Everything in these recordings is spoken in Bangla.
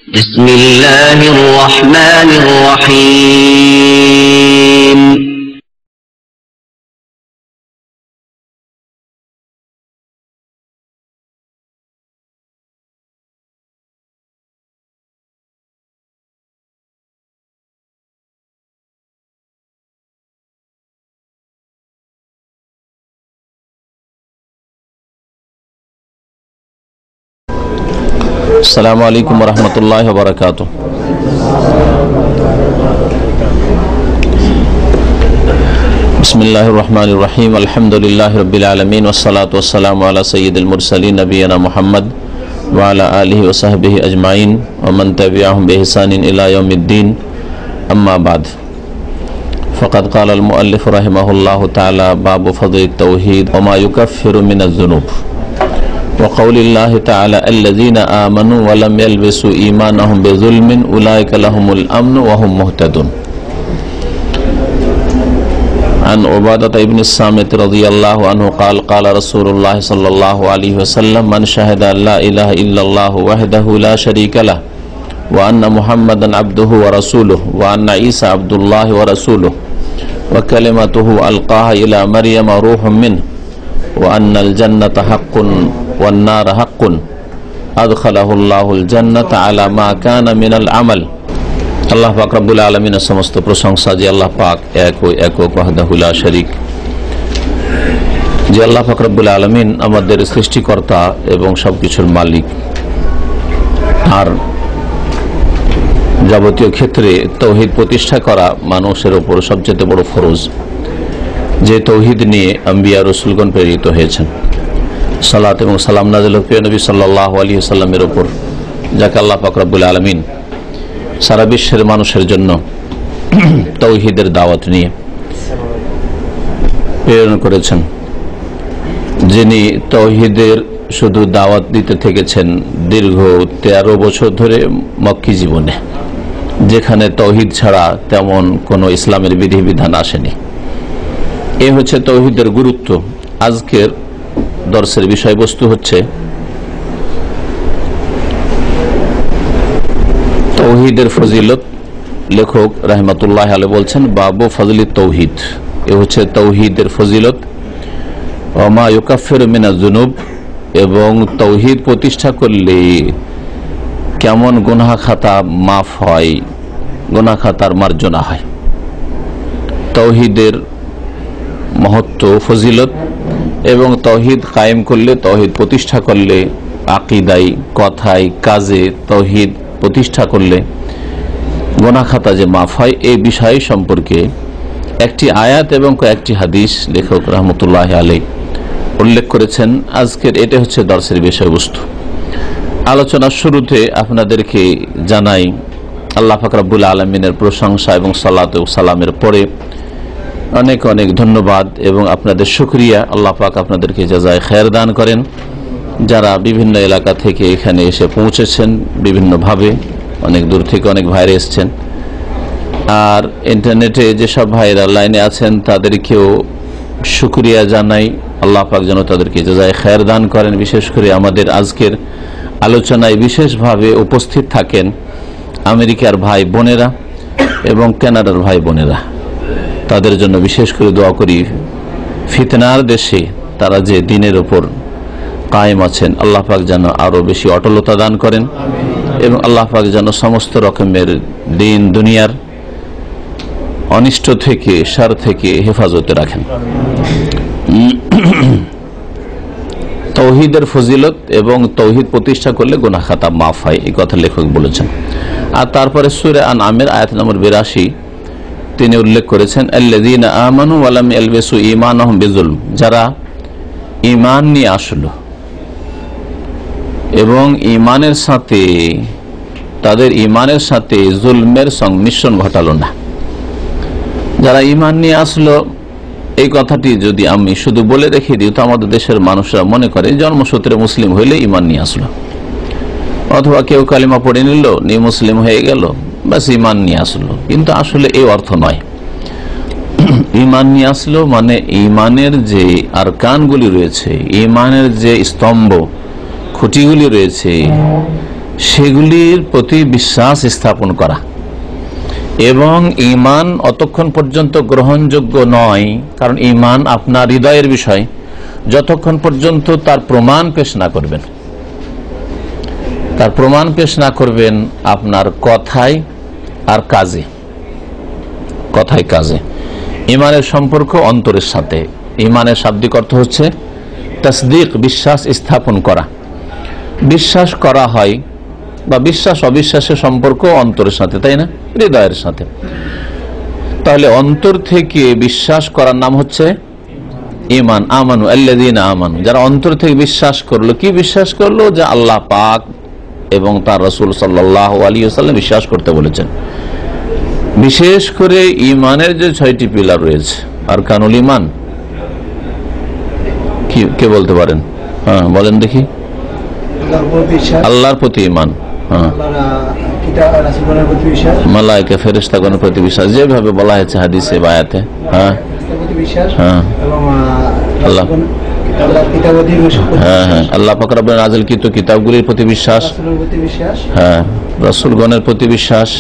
بسم الله الرحمن الرحيم السلام عليكم ورحمة الله وبركاته. بسم الله الرحمن الرحيم. الحمد لله رب العالمين والصلاة والسلام على سيد المرسلين نبينا محمد وعلى آله وصحبه أجمعين ومن تبعهم بإحسان إلى يوم الدين. أما بعد، فقد قال المؤلف رحمه الله تعالى: باب فضل التوحيد وما يكفر من الذنوب، وقول الله تعالى: الذين آمنوا ولم يلبسوا إيمانهم بظلم أولئك لهم الأمن وهم مهتدون. عن عبادة بن الصامت رضي الله عنه قال: قال رسول الله صلى الله عليه وسلم: من شهد أن لا إله إلا الله وحده لا شريك له وأن محمدا عبده ورسوله وأن عيسى عبد الله ورسوله وكلمته ألقاها إلى مريم روح منه وأن الجنة حق والنار حق أدخله الله الجنة على ما كان من العمل. আল্লাহ পাক রব্বুল আলামিনের সমস্ত প্রশংসা যে আল্লাহ পাক একক ওয়াহদাহু লা শারীক, যে আল্লাহ পাক রব্বুল আলামিন আমাদের সৃষ্টিকর্তা এবং সবকিছুর মালিক। আর যাবতীয় ক্ষেত্রে তৌহিদ প্রতিষ্ঠা করা মানুষের উপর সবচেয়ে বড় ফরজ, যে তৌহিদ নিয়ে আম্বিয়া রাসূলগণ প্রেরিত হয়েছেন। সালাত এবং সালাম নাযিল হোক প্রিয় নবী সাল্লাল্লাহু আলাইহি ওয়াসাল্লামের উপর, যাকে আল্লাহ পাক রব্বুল আলামিন সারা বিশ্বের মানুষের জন্য তৌহিদের দাওয়াত নিয়ে প্রেরণ করেছেন, যিনি তৌহিদের শুধু দাওয়াত দিতে থেকেছেন দীর্ঘ 13 বছর ধরে মক্কি জীবনে, যেখানে তৌহিদ ছাড়া তেমন কোনো ইসলামের বিধিবিধান আসেনি। এ হচ্ছে তৌহিদের গুরুত্ব। আজকের দর্শের বিষয়বস্তু হচ্ছে তৌহিদের ফজিলত। লেখক রাহমাতুল্লাহ আলাইহি বলছেন, বাবু ফজলি তৌহিদ। এ হচ্ছে তৌহিদের ফজিলত। ওমা ইউকাফিরু মিনাজ যুনুব, এবং তৌহিদ প্রতিষ্ঠা করলে কেমন গুনাহ খাতা মাফ হয়, গুনাহ খাতার মার্জনা হয়। তৌহিদের মহত্ব, ফজিলত, এবং তৌহিদ কায়েম করলে, তৌহিদ প্রতিষ্ঠা করলে, আকীদায়, কথায়, কাজে তৌহিদ প্রতিষ্ঠা করলে গুনাহ খাতা যে মাফ হয়, এই বিষয় সম্পর্কে একটি আয়াত এবং কয়েকটি হাদিস লেখক রহমতুল্লাহ আলাইহি উল্লেখ করেছেন। আজকের এটা হচ্ছে দর্শের বিষয়বস্তু। আলোচনার শুরুতে আপনাদেরকে জানাই আল্লাহ পাক রব্বুল আলামিনের প্রশংসা এবং সালাত ও সালামের পরে অনেক অনেক ধন্যবাদ এবং আপনাদের শুকরিয়া। আল্লাহ পাক আপনাদেরকে জাযায়ে খায়ের দান করেন। যারা বিভিন্ন এলাকা থেকে এখানে এসে পৌঁছেছেন বিভিন্নভাবে, অনেক দূর থেকে অনেক ভাইরা এসছেন, আর ইন্টারনেটে যেসব ভাইরা লাইনে আছেন তাদেরকেও শুকরিয়া জানাই। আল্লাহ পাক যেন তাদেরকে জাযায়ে খায়ের দান করেন। বিশেষ করে আমাদের আজকের আলোচনায় বিশেষভাবে উপস্থিত থাকেন আমেরিকার ভাই বোনেরা এবং কানাডার ভাই বোনেরা। তাদের জন্য বিশেষ করে দোয়া করি। ফিতনার দেশে তারা যে দিনের উপর কায়েম আছেন, আল্লাহ পাক যেন আরো বেশি অটলতা দান করেন এবং আল্লাহ পাক যেন সমস্ত রকমের দিন দুনিয়ার অনিষ্ট থেকে, শার থেকে হেফাজতে রাখেন। তৌহিদের ফজিলত এবং তৌহিদ প্রতিষ্ঠা করলে গুনাহ খাতা মাফ হয়, এই কথা লেখক বলেছেন। আর তারপরে সূরা আনআমের আয়াত নম্বর 82 তিনি উল্লেখ করেছেন, আল্লাযীনা আমানু ওয়া লাম ইয়ালবিসু ঈমানাহুম বিযুলম, যারা ঈমান নিয়ে আসলো এবং ঈমানের সাথে, তাদের ঈমানের সাথে জুলমের সংমিশ্রণ ঘটালো না। যারা ঈমান নিয়ে আসলো, এই কথাটি যদি আমি শুধু বলে রেখে দিই তো আমাদের দেশের মানুষরা মনে করে জন্মসূত্রে মুসলিম হইলে ঈমান নিয়ে আসলো, অথবা কেউ কালিমা পড়ে নিল, নিয়ে মুসলিম হয়ে গেল, বাস ঈমান নিয়ে আসলো। কিন্তু আসলে এই অর্থ নয়। ঈমান নিয়ে আসলো মানে ঈমানের যে আরকানগুলি রয়েছে, ঈমানের যে স্তম্ভ খুঁটিগুলি রয়েছে, সেগুলির প্রতি বিশ্বাস স্থাপন করা। এবং ঈমান অতক্ষণ পর্যন্ত গ্রহণযোগ্য নয়, কারণ ঈমান আপনার হৃদয়ের বিষয়, যতক্ষণ পর্যন্ত তার প্রমাণ পেশ না করবেন। তার প্রমাণ পেশ না করবেন আপনার কথায় আর কাজে। কথায় কাজে ঈমানের সম্পর্ক অন্তরের সাথে। ঈমানের শাব্দিক অর্থ হচ্ছে তাসদীক, বিশ্বাস স্থাপন করা। বিশ্বাস করা হয় বা বিশ্বাস অবিশ্বাসের সম্পর্ক অন্তরের সাথে, তাই না, হৃদয়ের সাথে। তাহলে অন্তর থেকে বিশ্বাস করার নাম হচ্ছে ঈমান। আমানু আল্লাযীনা আমানু, যারা অন্তর থেকে বিশ্বাস করলো। কি বিশ্বাস করলো? যে আল্লাহ পাক এবং তার রাসূল সাল্লাল্লাহু আলাইহি ওয়াসাল্লাম বিশ্বাস করতে বলেছেন। বিশেষ করে ঈমানের যে 6টি পিলার রয়েছে, আরকানুল ঈমান, কি কে বলতে পারেন? হ্যাঁ বলেন দেখি। আল্লাহর প্রতি ঈমান, মালায়েকা ফেরেশতাগণের প্রতি বিশ্বাস, যেভাবে বলা হয়েছে হাদিসে বা আয়াতে। হ্যাঁ হ্যাঁ আল্লাহ পাক রব্বুল নাযিলকৃত কিতাবগুলির প্রতি বিশ্বাস। হ্যাঁ রাসূলগণের প্রতি বিশ্বাস।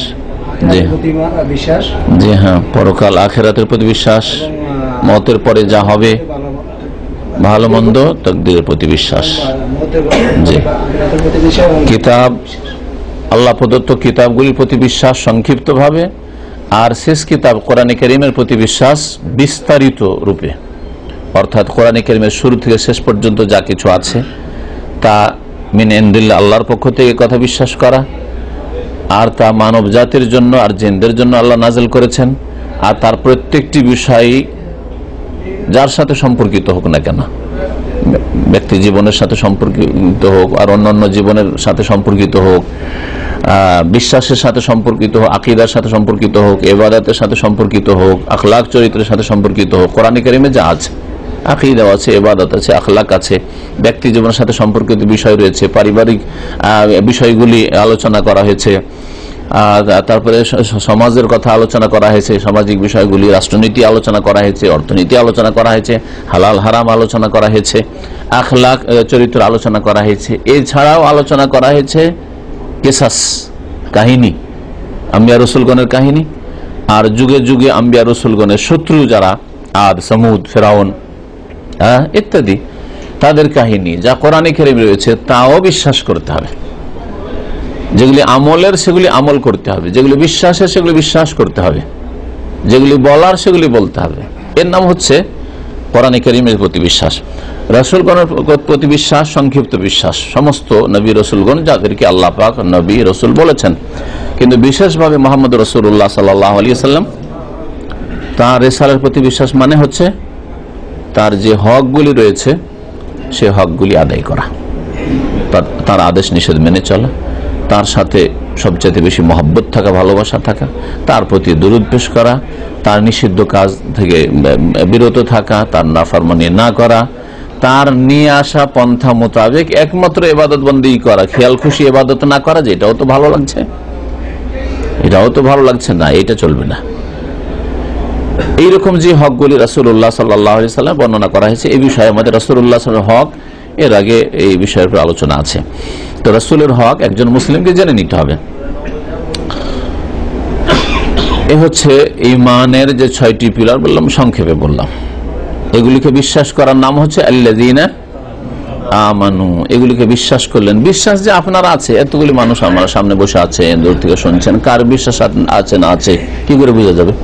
জি হ্যাঁ পরকাল আখিরাতের প্রতি বিশ্বাস, মওতের পরে যা হবে ভালো মন্দ তাকদীরের প্রতি বিশ্বাস। জি কিতাব, আল্লাহ প্রদত্ত কিতাবগুলির প্রতি বিশ্বাস সংক্ষিপ্ত ভাবে, আর শেষ কিতাব কোরআনে কারীমের প্রতি বিশ্বাস বিস্তারিত রূপে। অর্থাৎ কোরআনে কারীমের শুরু থেকে শেষ পর্যন্ত যা কিছু আছে তা মিন ইনদিল্লাহ, আল্লাহর পক্ষ থেকে কথা বিশ্বাস করা, আর তা মানব জাতির জন্য আর জিনদের জন্য আল্লাহ নাযিল করেছেন। আর তার প্রত্যেকটি বিষয় যার সাথে সম্পর্কিত হোক না কেন, ব্যক্তি জীবনের সাথে সম্পর্কিত হোক আর অন্যান্য জীবনের সাথে সম্পর্কিত হোক, বিশ্বাসের সাথে সম্পর্কিত হোক, আকীদার সাথে সম্পর্কিত হোক, ইবাদতের সাথে সম্পর্কিত হোক, আখলাক চরিত্রের সাথে সম্পর্কিত হোক, কোরআনে কারীমে যা আছে, আকীদা আছে, ইবাদত আছে, আখলাক আছে, ব্যক্তি জীবনের সাথে সম্পর্কিত বিষয় রয়েছে, পারিবারিক বিষয়গুলি আলোচনা করা হয়েছে, তারপরে সমাজের কথা আলোচনা করা হয়েছে, সামাজিক বিষয়গুলি, রাষ্ট্রনীতি আলোচনা করা হয়েছে, অর্থনীতি আলোচনা করা হয়েছে, হালাল হারাম আলোচনা করা হয়েছে, আখলাক চরিত্র আলোচনা করা হয়েছে। এছাড়াও আলোচনা করা হয়েছে কিসাস, কাহিনী, আম্বিয়া রসুলগণের কাহিনী, আর যুগে যুগে আম্বিয়া রসুলগণের শত্রু যারা আদ, সামুদ, ফেরাউন ইত্যাদি, তাদের কাহিনী যা কোরআনে কারীমে রয়েছে তাও বিশ্বাস করতে হবে। যেগুলি আমলের সেগুলি আমল করতে হবে, যেগুলি বিশ্বাসের সেগুলি বিশ্বাস করতে হবে, যেগুলি বলার সেগুলি বলতে হবে। এর নাম হচ্ছে কোরআনে কারীমের প্রতি বিশ্বাস। রাসূলগণের প্রতি বিশ্বাস সংক্ষিপ্ত বিশ্বাস। সমস্ত নবী রসুলগণ যাদেরকে আল্লাহ পাক নবী রসুল বলেছেন, কিন্তু বিশেষভাবে মুহাম্মদ রাসূলুল্লাহ সাল্লাল্লাহু আলাইহি ওয়াসাল্লাম, তার রিসালাতের প্রতি বিশ্বাস মানে হচ্ছে তার যে হকগুলি রয়েছে সে হকগুলি আদায় করা, তার আদেশ নিষেধ মেনে চলা, তার সাথে সবচেয়ে বেশি মহব্বত থাকা, ভালোবাসা থাকা, তার প্রতি দরুদ পেশ করা, তার নিষিদ্ধ কাজ থেকে বিরত থাকা, তার নাফরমানি না করা, তার নিয়ে আসা পন্থা মোতাবেক একমাত্র ইবাদত বন্দেগী করা, খেয়াল খুশি ইবাদত না করা, যে এটাও তো ভালো লাগছে, এটাও তো ভালো লাগছে না, এটা চলবে না। এইরকম যে হকগুলি রাসূলুল্লাহ সাল্লাল্লাহু আলাইহি ওয়াসাল্লাম বর্ণনা করা হয়েছে, এই বিষয়ে আমাদের রাসূলুল্লাহ সাল্লাল্লাহু আলাইহি ওয়াসাল্লাম হক, এর আগে এই বিষয়ের উপর আলোচনা আছে। তো রাসূলের হক একজন মুসলিমকে জেনে নিতে হবে। এ হচ্ছে ঈমানের যে 6টি পিলার বললাম, সংক্ষেপে বললাম। এগুলিকে বিশ্বাস করার নাম হচ্ছে আল্লাযীনা আমানু। এগুলিকে বিশ্বাস করলেন। বিশ্বাস যে আপনার আছে, এতগুলি মানুষ আমার সামনে বসে আছে, দূর থেকে শুনছেন, কার বিশ্বাস আছে না আছে কি করে বোঝা যাবে?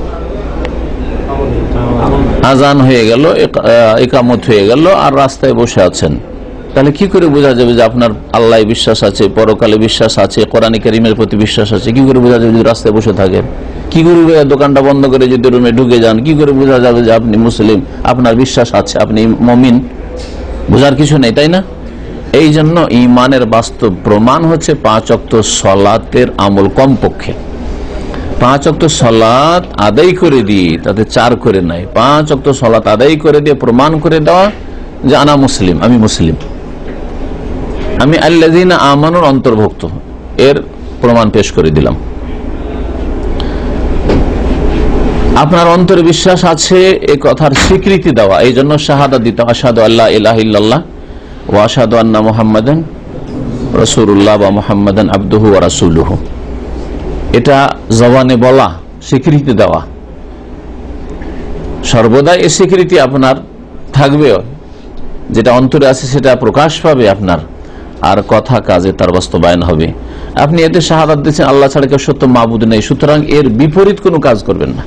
আজান হয়ে গেল, ইকামত হয়ে গেল, আর রাস্তায় বসে আছেন, তাহলে কি করে বোঝা যাবে যে আপনার আল্লাহ বিশ্বাস আছে, পরকালে বিশ্বাস আছে, কোরআনে কারীমের প্রতি বিশ্বাস আছে? কি করে বোঝা যাবে যদি রাস্তায় বসে থাকেন? কি করে দোকানটা বন্ধ করে যদি রুমে ঢুকে যান, কি করে বোঝা যাবে যে আপনি মুসলিম, আপনার বিশ্বাস আছে, আপনি মুমিন? বোঝার কিছু নেই, তাই না? এই জন্য ঈমানের বাস্তব প্রমাণ হচ্ছে 5 ওয়াক্ত সালাতের আমল। কমপক্ষে 5 ওয়াক্ত সালাত আদায় করে দিয়ে, তাতে 4 করে নাই, 5 ওয়াক্ত সালাত আদায় করে দিয়ে প্রমাণ করে দেওয়া যে আনা মুসলিম, আমি মুসলিম, আমি আল্লাযীনা আমানুর অন্তর্ভুক্ত, এর প্রমাণ পেশ করে দিলাম। আপনার অন্তরে বিশ্বাস আছে এ কথার স্বীকৃতি দেওয়া, এই জন্য শাহাদাত দিতে, আশহাদু আল্লা ইলাহা ইল্লাল্লাহ ওয়া আশহাদু আন্না মুহাম্মাদান রাসূলুল্লাহ বা মুহাম্মাদান আবদুহু ওয়া রাসূলুহু, এটা জবানে বলা, স্বীকৃতি দেওয়া, সর্বদা এই স্বীকৃতি আপনার থাকবে, যেটা অন্তরে আছে সেটা প্রকাশ পাবে আপনার, আর কথা কাজে তার বাস্তবায়ন হবে। আপনি এতে শাহাদাত দিচ্ছেন আল্লাহ ছাড়া কেউ সত্য মাবুদ নেই, সুতরাং এর বিপরীত কোনো কাজ করবেন না।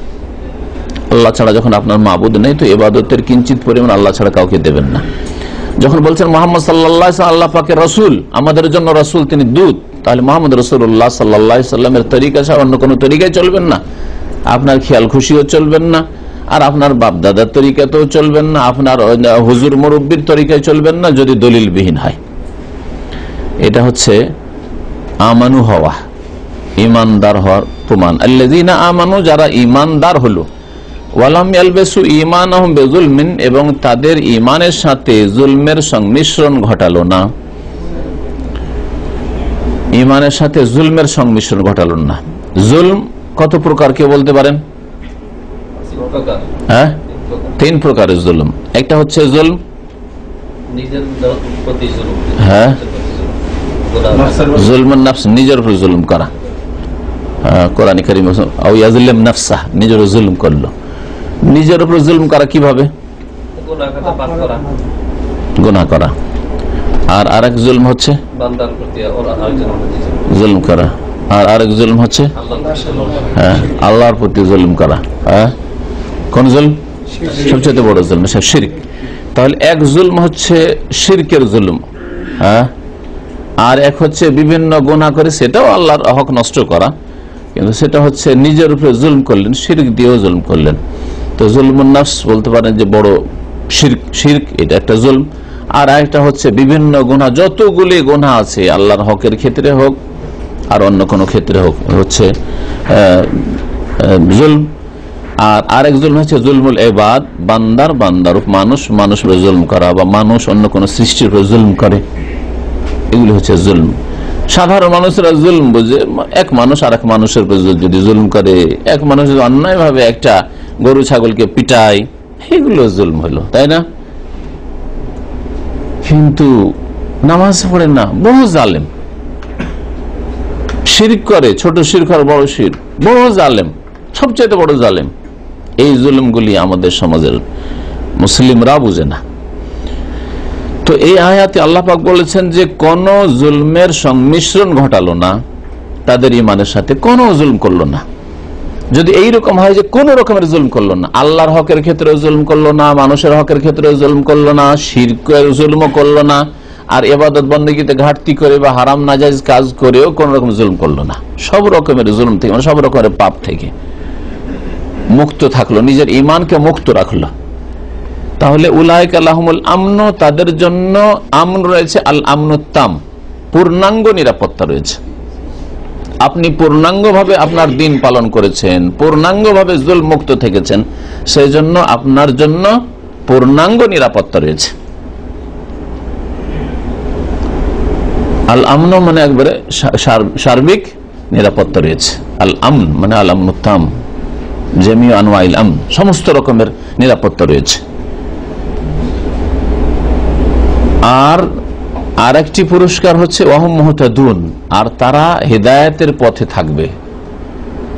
আল্লাহ ছাড়া যখন আপনার মাবুদ নেই, তো ইবাদতের কিঞ্চিত পরিমাণ আল্লাহ ছাড়া কাউকে দেবেন না। যখন বলছেন মুহাম্মদ সাল্লাল্লাহু আলাইহি ওয়াসাল্লাম আল্লাহ পাকের রাসূল, আমাদের জন্য রাসূল, তিনি দূত, তাহলে মুহাম্মদ রাসূলুল্লাহ সাল্লাল্লাহু আলাইহি ওয়াসাল্লামের তরিকা ছাড়া অন্য কোনো তরিকায় চলবেন না, আপনার খেয়াল খুশিও চলবেন না, আর আপনার বাপ দাদার তরিকাতেও চলবেন না, আপনার হুজুর মুরব্বির তরিকায় চলবেন না, যদি দলিলবিহীন হয়। এটা হচ্ছে আমানু হওয়া, ইমানদার হওয়ার প্রমাণ। আল্লাযীনা আমানু, যারা ইমানদার হলো, ওয়ালাম ইয়ালবিসু ঈমানাহুম বিযুলমিন, এবং তাদের ঈমানের সাথে জুলমের সংমিশ্রণ ঘটালো না, ঈমানের সাথে জুলমের সংমিশ্রণ ঘটালো না। জুলম কত প্রকার কে বলতে পারেন? হ্যাঁ, 3 প্রকারের জুলম। একটা হচ্ছে জুলম, হ্যাঁ, জুলমুন নাফস, নিজের উপর জুলম করা। কোরআন কারীম আও ইয়াজলিম নাফসা, নিজের জুলম করলো। নিজের উপর জুলম করা কিভাবে? গুনাহ করা। আর আরেক জুলম হচ্ছে জুলম করা, আর আরেক জুলম হচ্ছে হ্যাঁ আল্লাহর প্রতি জুলম করা। হ্যাঁ, কোন জুলম? সবচেয়ে বড় জুলম শিরক। তাহলে এক জুলম হচ্ছে শিরকের জুলম, হ্যাঁ, আর এক হচ্ছে বিভিন্ন গুনাহ করে সেটাও আল্লাহর হক নষ্ট করা, কিন্তু সেটা হচ্ছে নিজের উপরে জুলম করলেন, শিরক দিয়েও জুলম করলেন। তো জুলমুন নাফস বলতে পারেন যে বড় শিরক, এটা একটা জুলম। আর একটা হচ্ছে বিভিন্ন গুনাহ, যতগুলি গুনাহ আছে আল্লাহর হকের ক্ষেত্রে হোক আর অন্য কোনো ক্ষেত্রে হোক, হচ্ছে জুলম। আর আরেক জুলম হচ্ছে জুলমুল ইবাদ, বান্দার মানুষ উপরে জুলম করা, বা মানুষ অন্য কোনো সৃষ্টির উপরে জুলম করে, এগুলি হচ্ছে জুলম। সাধারণ মানুষরা জুলম বুঝে, এক মানুষ আর এক মানুষের উপর যদি জুলম করে, এক মানুষ যদি অন্যায় ভাবে একটা গরু ছাগলকে পিটায়, এগুলো জুলম হলো, তাই না? কিন্তু নামাজ পড়ে না, বহু জালেম, শিরক করে, ছোট শিরক আর বড় শিরক, বহু জালেম, সবচেয়ে বড় জালেম। এই জুলুমগুলি আমাদের সমাজের মুসলিমরা বুঝে না। তো এই আয়াতে আল্লাহ পাক বলেছেন যে কোন জুলমের সংমিশ্রণ ঘটালো না, তাদের ঈমানের সাথে কোনো জুলম করলো না। যদি এইরকম হয় যে কোন রকমের জুলম করলো না, আল্লাহর হকের ক্ষেত্রে জুলম করলো না, মানুষের হকের ক্ষেত্রে জুলম করলো না, শিরকের জুলমও করলো না, আর ইবাদত বন্দেগীতে ঘাটতি করে বা হারাম নাজায়েজ কাজ করেও কোন রকম জুলম করলো না, সব রকমের জুলম থেকে, মানে সব রকমের পাপ থেকে মুক্ত থাকলো, নিজের ঈমানকে মুক্ত রাখলো, তাহলে উলাইকা লাহুমুল আমন, তাদের জন্য আমন রয়েছে, আল আমনুত্তাম, পূর্ণাঙ্গ নিরাপত্তা রয়েছে। আপনি পূর্ণাঙ্গভাবে আপনার দিন পালন করেছেন, পূর্ণাঙ্গভাবে জুলম মুক্ত থেকেছেন, সেই জন্য আপনার জন্য পূর্ণাঙ্গ নিরাপত্তা রয়েছে। আল আমন মানে একবারে সার্বিক নিরাপত্তা রয়েছে। আল আমন মানে আল আমনুত্তাম, জামিউ আনওয়াইল আমন, সমস্ত রকমের নিরাপত্তা রয়েছে। আর আরেকটি পুরস্কার হচ্ছে ওয়াহুম মুহতাদুন, আর তারা হেদায়েতের পথে থাকবে,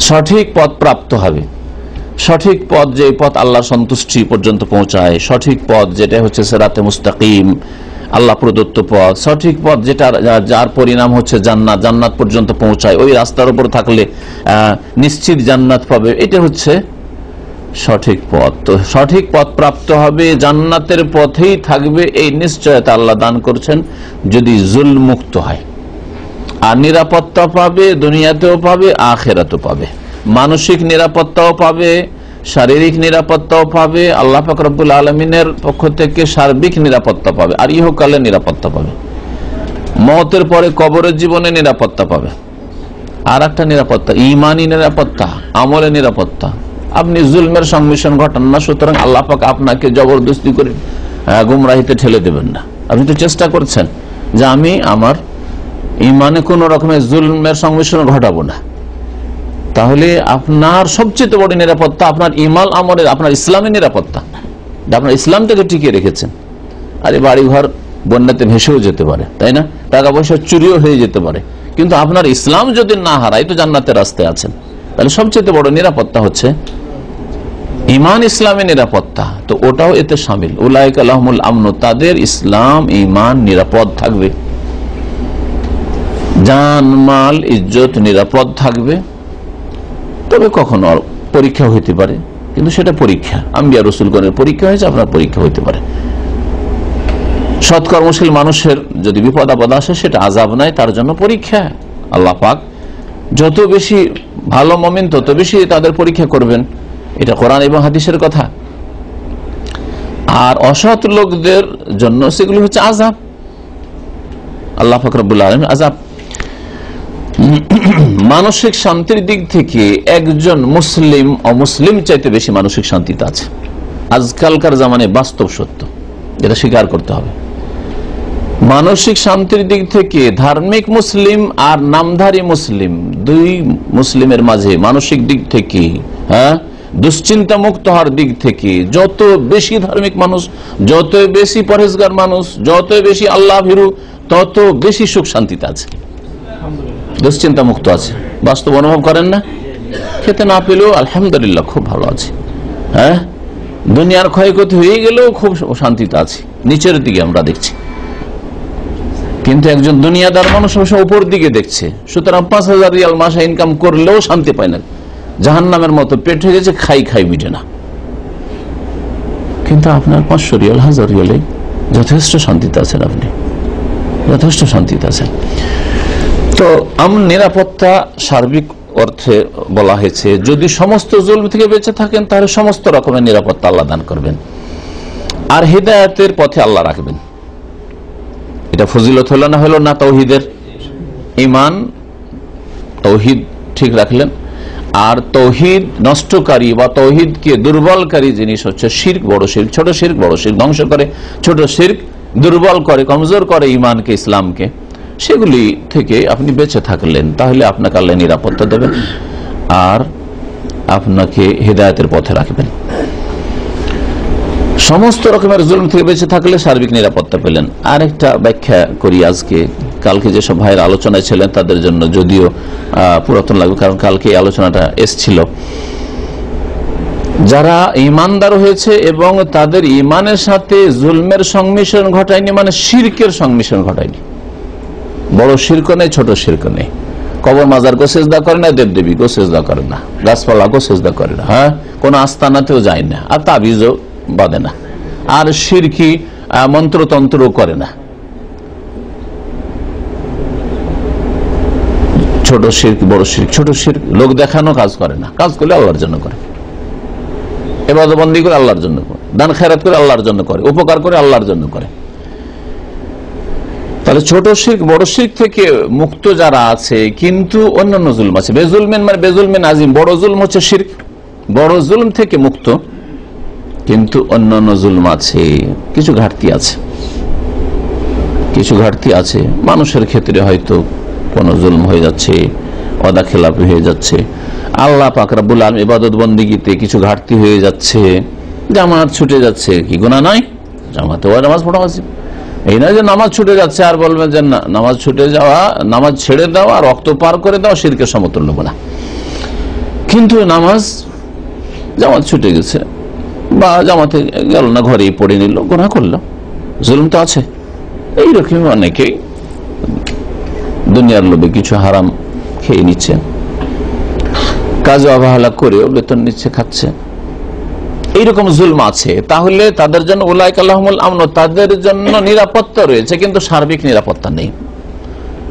সঠিক পথ প্রাপ্ত হবে। সঠিক পথ, যে পথ আল্লাহর সন্তুষ্টি পর্যন্ত পৌঁছায়, সঠিক পথ যেটা হচ্ছে সিরাতে মুস্তাকিম, আল্লাহ প্রদত্ত পথ, সঠিক পথ যেটা যার পরিণাম হচ্ছে জান্নাত, জান্নাত পর্যন্ত পৌঁছায়, ওই রাস্তার উপর থাকলে নিশ্চিত জান্নাত পাবে, এটা হচ্ছে সঠিক পথ। তো সঠিক পথ প্রাপ্ত হবে, জান্নাতের পথেই থাকবে, এই নিশ্চয়তা আল্লাহ দান করছেন যদি জুলম মুক্ত হয়। আর নিরাপত্তা পাবে, দুনিয়াতেও পাবে, আখিরাতেও পাবে, মানসিক নিরাপত্তাও পাবে, শারীরিক নিরাপত্তাও পাবে, আল্লাহ পাক রব্বুল আলামিনের পক্ষ থেকে সার্বিক নিরাপত্তা পাবে, আর ইহকালে নিরাপত্তা পাবে, মওতের পরে কবরের জীবনে নিরাপত্তা পাবে। আর একটা নিরাপত্তা, ঈমানি নিরাপত্তা, আমলের নিরাপত্তা। আপনি জুলমের সংমিশ্রণ ঘটান না, সুতরাং আল্লাহ পাক আপনাকে জবরদস্তি করে গুমরাহিতে ঠেলে দেবেন না। আপনি তো চেষ্টা করছেন যে আমি আমার ঈমানে কোন রকমের জুলমের সংমিশ্রণ ঘটাবো না, তাহলে আপনার সবচেয়ে বড় নিরাপত্তা আপনার ঈমান আমলের, আপনার ইসলামের নিরাপত্তা, আপনার ইসলামটাকে টিকিয়ে রেখেছেন। আর এই বাড়িঘর বন্যাতে ভেসেও যেতে পারে, তাই না? টাকা পয়সা চুরিও হয়ে যেতে পারে, কিন্তু আপনার ইসলাম যদি না হারায় তো জান্নাতের রাস্তায় আছেন। তাহলে সবচেয়ে বড় নিরাপত্তা হচ্ছে ইমান, ইসলামের নিরাপত্তা, তো ওটাও এতে শামিল। উলাইকা লাহুমুল আমন, তাদের ইসলাম ইমান নিরাপদ থাকবে, জান মাল ইজ্জত নিরাপদ থাকবে। তবে কখনো পরীক্ষা হইতে পারে, কিন্তু সেটা পরীক্ষা, আম্বিয়া রাসূলগণের পরীক্ষা হয়েছে, আপনার পরীক্ষা হইতে পারে। সৎকর্মশীল মানুষের যদি বিপদ আপদ আসে সেটা আযাব নয়, তার জন্য পরীক্ষা। আল্লাহ পাক যত বেশি ভালো মুমিন তত বেশি তাদের পরীক্ষা করবেন, এটা কোরআন এবং হাদিসের কথা। আর অসৎ লোকদের জন্য সেগুলি হচ্ছে আযাব। আল্লাহ পাক রব্বুল আলামিন আযাব। মানসিক শান্তির দিক থেকে একজন মুসলিম অমুসলিম চাইতে বেশি মানসিক শান্তিতে আছে, আজকালকার জামানে বাস্তব সত্য, এটা স্বীকার করতে হবে। মানসিক শান্তির দিক থেকে ধার্মিক মুসলিম আর নামধারী মুসলিম, দুই মুসলিমের মাঝে মানসিক দিক থেকে, দুশ্চিন্তা মুক্ত হওয়ার দিক থেকে যত বেশি ধার্মিক মানুষ, যত বেশি পরহেজগার মানুষ, যত বেশি আল্লাহ ভীরু, তত বেশি সুখ শান্তিতে আছে, দুশ্চিন্তা মুক্ত আছে। বাস্তব অনুভব করেন না? খেতে না পেলেও আলহামদুলিল্লাহ খুব ভালো আছে, দুনিয়ার ক্ষয়ক্ষতি হয়ে গেলেও খুব শান্তিতে আছে, নিচের দিকে আমরা দেখছি। কিন্তু একজন দুনিয়াদার মানুষ উপর দিকে দেখছে, সুতরাং 5,000 রিয়াল মাসে ইনকাম করলেও শান্তি পায় না, জাহান্নামের মতো পেট হয়ে গেছে, খাই খাই মিটে না। কিন্তু আপনার 500 রিয়াল 1000 রিয়ালে যথেষ্ট শান্তিতে আছেন, আপনি যথেষ্ট শান্তিতে আছেন। তো নিরাপত্তা সার্বিক অর্থে বলা হয়েছে, যদি সমস্ত জুলম থেকে বেঁচে থাকেন তাহলে সমস্ত রকমের নিরাপত্তা আল্লাহ দান করবেন, আর হিদায়াতের পথে আল্লাহ রাখবেন। এটা ফজিলত হলো না, হলো না তাওহীদের? ঈমান তাওহীদ ঠিক রাখলেন, আর তাওহীদ নষ্টকারী বা তাওহীদকে দুর্বলকারী জিনিস হচ্ছে শিরক, বড় শিরক, ছোট শিরক, বড় শিরক ধ্বংস করে, ছোট শিরক দুর্বল করে, কমজোর করে ঈমানকে, ইসলামকে। সেগুলি থেকে আপনি বেঁচে থাকলেন, তাহলে আপনাকে আল্লাহ নিরাপত্তা দেবেন আর আপনাকে হিদায়াতের পথে রাখবেন। সমস্ত রকমের জুলম থেকে বেঁচে থাকলে সার্বিক নিরাপত্তা পেলেন। আরেকটা ব্যাখ্যা করি আজকে, কালকে যেসব ভাইয়ের আলোচনায় ছিলেন তাদের জন্য যদিও পুরাতন লাগবে, কারণ কালকে এই আলোচনাটা এসছিল। যারা ইমানদার হয়েছে এবং তাদের ইমানের সাথে জুলমের সংমিশ্রণ ঘটায়নি, মানে শিরকের সংমিশ্রণ ঘটায়নি, বড় শিরক নেই, ছোট শিরক নেই, কবর মাজার গো সেজদা করে না, দেবদেবী গো সেজদা করে না, গাছপালা গো সেজদা করে না, কোন আস্তানাতেও যায় না, আর তাবিজও বাঁধে না, আর শিরকি মন্ত্রতন্ত্র করে না। ছোট শিরক, বড় শিরক। ছোট শিরক লোক দেখানো কাজ করে না, কাজ করলে আল্লাহর জন্য করে, ইবাদত বন্দেগী করে আল্লাহর জন্য করে, দান খেরাত করে আল্লাহর জন্য করে, উপকার করে আল্লাহর জন্য করে। তাহলে ছোট শিরক বড় শিরক থেকে মুক্ত যারা আছে, কিন্তু অন্যান্য জুলম আছে, বেজুলমেন মানে বেজুলমেন আজিম, বড় জুলম হচ্ছে শিরক, বড় জুলম থেকে মুক্ত, কিন্তু অন্যান্য জুলম আছে, কিছু ঘাটতি আছে, কিছু ঘাটতি আছে। মানুষের ক্ষেত্রে হয়তো কোনো জুলম হয়ে যাচ্ছে, ওয়াদা খেলাপি হয়ে যাচ্ছে, আল্লাহ পাক রব্বুল আলামিন ইবাদত বন্দেগীতে কিছু ঘাটতি হয়ে যাচ্ছে, জামাত ছুটে যাচ্ছে, কি গুনাহ নাই? জামাতে ওয়া নামাজ পড়া উচিত। এই নয় যে নামাজ ছুটে যাচ্ছে আর বলবেন যে না, নামাজ ছুটে যাওয়া, নামাজ ছেড়ে দেওয়া, রক্ত পার করে দেওয়া শিরকের সমতুল্য গুনাহ। কিন্তু নামাজ জামাত ছুটে গেছে বা জামাতে গেল না, ঘরেই পড়ে নিল, গুনাহ করলো, জুলম তো আছে। এইরকম অনেকেই দুনিয়ার লোভে কিছু হারাম খেয়ে নিচ্ছে, কাজে অবহেলা করেও বেতন নিচ্ছে, খাচ্ছে, এইরকম জুলম আছে। তাহলে তাদের জন্য উলাইকা লাহুমুল আমন, তাদের জন্য নিরাপত্তা রয়েছে, কিন্তু সার্বিক নিরাপত্তা নেই।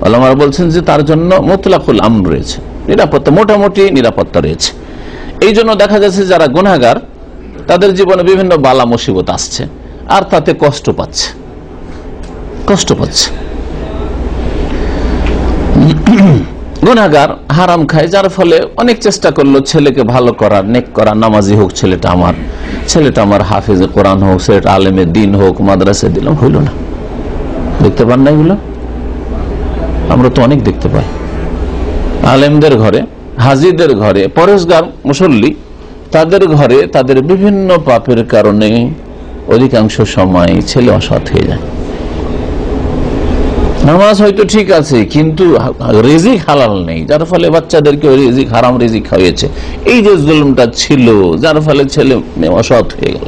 ওলামারা বলছেন যে তার জন্য মুতলাকুল আমন রয়েছে, নিরাপত্তা, মোটামুটি নিরাপত্তা রয়েছে। এই জন্য দেখা যাচ্ছে যারা গুনাহগার তাদের জীবনে বিভিন্ন বালা মুসিবত আসছে আর তাতে কষ্ট পাচ্ছে, কষ্ট পাচ্ছে। গুনাহগার হারাম খায়, যার ফলে অনেক চেষ্টা করলো ছেলেকে ভালো করার, নেক করার, নামাজি হোক ছেলেটা আমার হাফিজ কোরআন হোক, ছেলেটা আলেমে দিন হোক, মাদ্রাসায় দিলাম, হইল না। দেখতে পান না এগুলো? আমরা তো অনেক দেখতে পাই আলেমদের ঘরে, হাজিদের ঘরে, পরেশগার মুসল্লি, তাদের ঘরে তাদের বিভিন্ন পাপের কারণে অধিকাংশ সময় ছেলে অসৎ হয়ে যায়, নামাজ হয়তো ঠিক আছে কিন্তু রিজিক হালাল নেই, যার ফলে বাচ্চাদেরকে রিজিক হারাম রিজিক খাওয়িয়েছে। এই যে জুলুমটা ছিল, যার ফলে ছেলে অসৎ হয়ে গেল,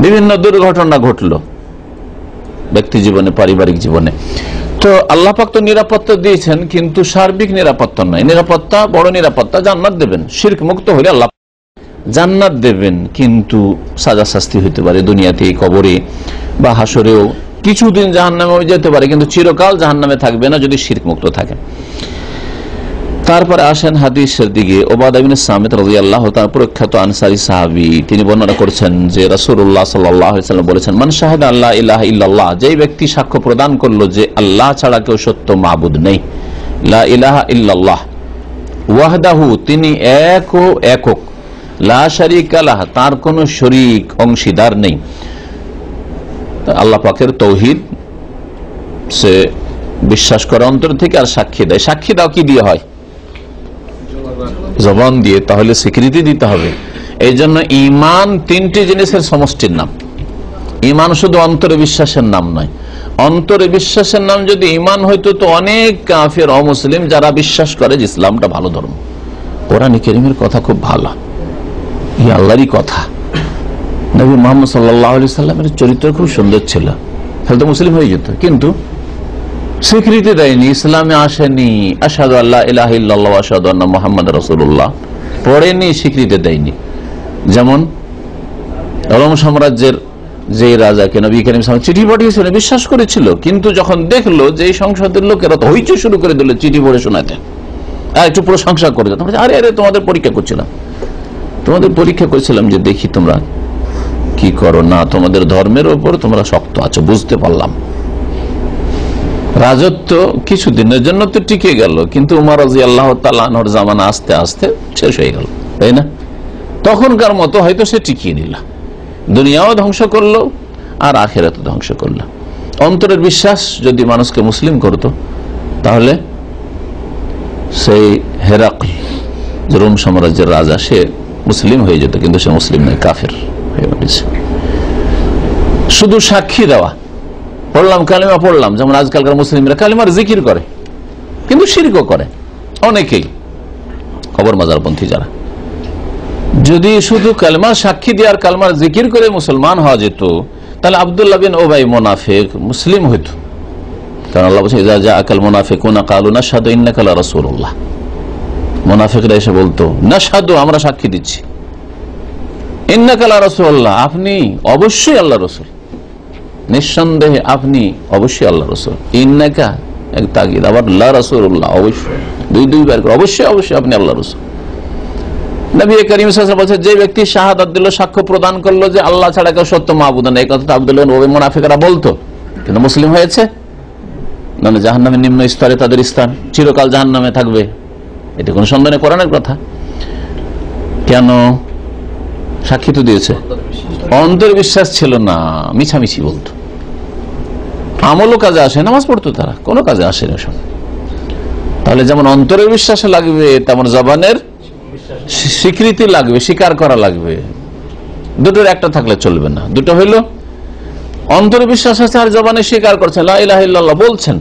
বিভিন্ন দুর্ঘটনা ঘটলো ব্যক্তি জীবনে, পারিবারিক জীবনে। তো আল্লাহ পাক তো নিরাপত্তা দিয়েছেন, কিন্তু সার্বিক নিরাপত্তা নয়। নিরাপত্তা, বড় নিরাপত্তা, জান্নাত দেবেন। শিরক মুক্ত হলে আল্লাহ জান্নাত দেবেন, কিন্তু সাজা শাস্তি হইতে পারে দুনিয়াতে, কবরে বা হাসরেও। কিছুদিন জাহান্নামে যেতে পারে, কিন্তু চিরকাল জাহান্নামে থাকবে না যদি শিরক মুক্ত থাকে। তারপরে আসেন হাদিসের দিকে। উবাদা ইবনে সামিত রাদিয়াল্লাহু তাআলা প্রখ্যাত আনসারী সাহাবী, তিনি বর্ণনা করছেন যে রাসূলুল্লাহ সাল্লাল্লাহু আলাইহি ওয়াসাল্লাম বলেছেন, মান শাহাদা আল্লা ইলাহা ইল্লাল্লাহ, যেই ব্যক্তি সাক্ষ্য প্রদান করলো যে আল্লাহ ছাড়া কেউ সত্য মাবুদ নেই, লা ইলাহা ইল্লাল্লাহ ওয়াহদাহু, তিনি এক ও একক, লা শারীকা লাহ, তার কোনো শরীক অংশীদার নেই। আল্লাহ পাকের তাওহীদ সে বিশ্বাস করে অন্তর থেকে, আর সাক্ষী দেয়। সাক্ষী দাও কি দিয়ে হয়? জবান দিয়ে। তাহলে স্বীকৃতি দিতে হবে। এই জন্য ঈমান তিনটি জিনিসের সমষ্টির নাম। ঈমান শুধু অন্তরে বিশ্বাসের নাম নয়। অন্তরে বিশ্বাসের নাম যদি ঈমান হইতো, তো অনেক কাফের অমুসলিম যারা বিশ্বাস করে যে ইসলামটা ভালো ধর্ম, কোরআন কারীমের কথা খুব ভালো, এই আল্লাহরই কথা, নবী মুহাম্মদ সাল্লাল্লাহু আলাইহি সাল্লামের চরিত্র খুব সুন্দর ছিল, তাহলে তো মুসলিম হয়ে যেত। কিন্তু স্বীকৃতি দেয়নি, ইসলামে আসেনি, আশহাদু আল্লা ইলাহা ইল্লাল্লাহ ওয়া আশহাদু আন্না মুহাম্মাদার রাসূলুল্লাহ পড়েনি, স্বীকৃতি দেয়নি। যেমন রোম সাম্রাজ্যের যে রাজাকে নবী করিম সাল্লাল্লাহু আলাইহি ওয়াসাল্লাম চিঠি পাঠিয়েছিলেন, বিশ্বাস করেছিল, কিন্তু যখন দেখলো যে এই সংসদের লোকেরা তো হইচই শুরু করে দিল চিঠি পড়ে শোনাতে, আর একটু প্রশংসা করে, তোমরা আরে আরে তোমাদের পরীক্ষা করছিলাম যে দেখি তোমরা কি করো না, তোমাদের ধর্মের উপর তোমরা শক্ত আছো, বুঝতে পারলাম। রাজত্ব কিছুদিনের জন্য তো টিকে গেল, কিন্তু উমর রাদিয়াল্লাহু তাআলা আনহুর জামানা আস্তে আস্তে শেষ হয়ে গেল, তাই না? তখনকার মতো হয়তো সে টিকিয়ে নিল, দুনিয়াও ধ্বংস করলো আর আখিরাতও ধ্বংস করলো। অন্তরের বিশ্বাস যদি মানুষকে মুসলিম করতো, তাহলে সেই হেরাকল, রোম সাম্রাজ্যের রাজা, সে মুসলিম হয়ে যেত, কিন্তু সে মুসলিম নয়, কাফের হয়ে গেছে। শুধু সাক্ষী দেওয়া, পড়লাম কালিমা পড়লাম, যেমন আজকালকার মুসলিমরা কালিমার জিকির করে, কিন্তু শিরকও করে অনেকেই, কবর মাজারপন্থী যারা। যদি শুধু কালিমার সাক্ষী দিয়ে আর কালিমার জিকির করে মুসলমান হওয়া যেত, তাহলে আব্দুল্লাহ বিন উবাই মুনাফিক মুসলিম হইত। কারণ আল্লাহ বলছেন, ইযা জাআকাল মুনাফিকুনা ক্বালু নাশহাদু ইন্নাকা লা রাসূলুল্লাহ, মুনাফিকরা এসে বলতো, নাশহাদু, আমরা সাক্ষী দিচ্ছি, ইন্নাকা লা রাসূলুল্লাহ, আপনি অবশ্যই আল্লাহ রাসূল, নিঃসন্দেহে আপনি অবশ্যই আল্লাহ রাসূল। ইন্নাকা এক তাগিদ, আবার লা রাসূলুল্লাহ, অবশ্যই, দুইবার করে অবশ্যই অবশ্যই আপনি আল্লাহ রাসূল। নবী করিম সাল্লাল্লাহু আলাইহি ওয়াসাল্লাম বলেছেন, যে ব্যক্তি শাহাদাত দিল, সাক্ষ্য প্রদান করলো যে আল্লাহ ছাড়া কেউ সত্য মাবুদ নেই, এই কথাটা আব্দুল্লাহ বিন উবাই মুনাফিকরা বলতো, কিন্তু মুসলিম হয়েছে। মানে জাহান্নামের নিম্ন স্তরে তাদের স্থান, চিরকাল জাহান্নামে থাকবে, এটা কোন সন্দেহ কোরআনের কথা। কেন? সাক্ষী তো দিয়েছে, অন্তরে বিশ্বাস ছিল না, মিছামিছি বলতো, আমলও কাজে আসে, নামাজ পড়তো তারা, কোনো কাজে আসে না সব। তাহলে যেমন অন্তরের বিশ্বাস লাগবে, তেমন জবানের স্বীকৃতি লাগবে, স্বীকার করা লাগবে। দুটোর একটা থাকলে চলবে না। দুটো হইল অন্তরে বিশ্বাস আছে আর জবানে স্বীকার করছেন, লা ইলাহা ইল্লাল্লাহ বলছেন,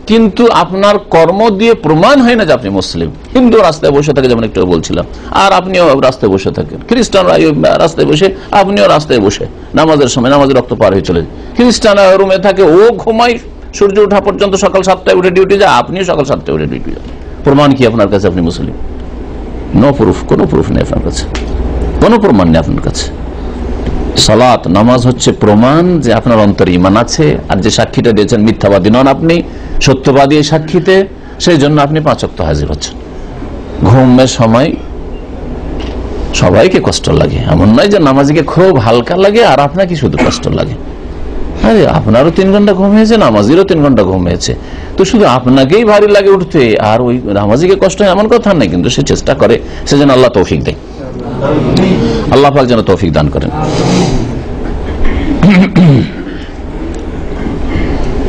কিন্তু আপনার কর্ম দিয়ে প্রমাণ হয় না যে আপনি মুসলিম। হিন্দু রাস্তায় বসে থাকে, যেমন একটু বলছিলাম, আর আপনিও রাস্তায় বসে থাকেন, খ্রিস্টানরা রাস্তায় বসে, আপনিও রাস্তায় বসে, নামাজের সময় নামাজের রক্ত পার হয়ে চলে যায়। খ্রিস্টানরা রুমে থাকে, ও ঘুমায় সূর্য ওঠা পর্যন্ত, সকাল 7টায় উঠে ডিউটি যায়, আপনিও সকাল 7টায় উঠে ডিউটি যান। প্রমাণ কি আপনার কাছে আপনি মুসলিম? নো প্রুফ, কোনো প্রুফ নেই আপনার কাছে, কোনো প্রমাণ নেই আপনার কাছে। সালাত, নামাজ হচ্ছে প্রমাণ যে আপনার অন্তরে ঈমান আছে, আর যে সাক্ষীটা দিয়েছেন মিথ্যাবাদী নন, আপনি সত্যবাদী এই সাক্ষীতে, সেই জন্য আপনি 5 ওয়াক্ত হাজির হচ্ছেন। ঘুমের সময় সবাইকে কষ্ট লাগে, এমন নয় যে নামাজিকে খুব হালকা লাগে আর আপনাকে শুধু কষ্ট লাগে। আরে আপনারও 3 ঘন্টা ঘুম হয়েছে, নামাজিরও 3 ঘন্টা ঘুম হয়েছে, তো শুধু আপনাকেই ভারী লাগে উঠতে, আর ওই নামাজিকে কষ্ট হয় এমন কথা নেই, কিন্তু সে চেষ্টা করে, সেজন্য আল্লাহ তৌফিক দেয়। আল্লাহ পাক যেন তৌফিক দান করেন।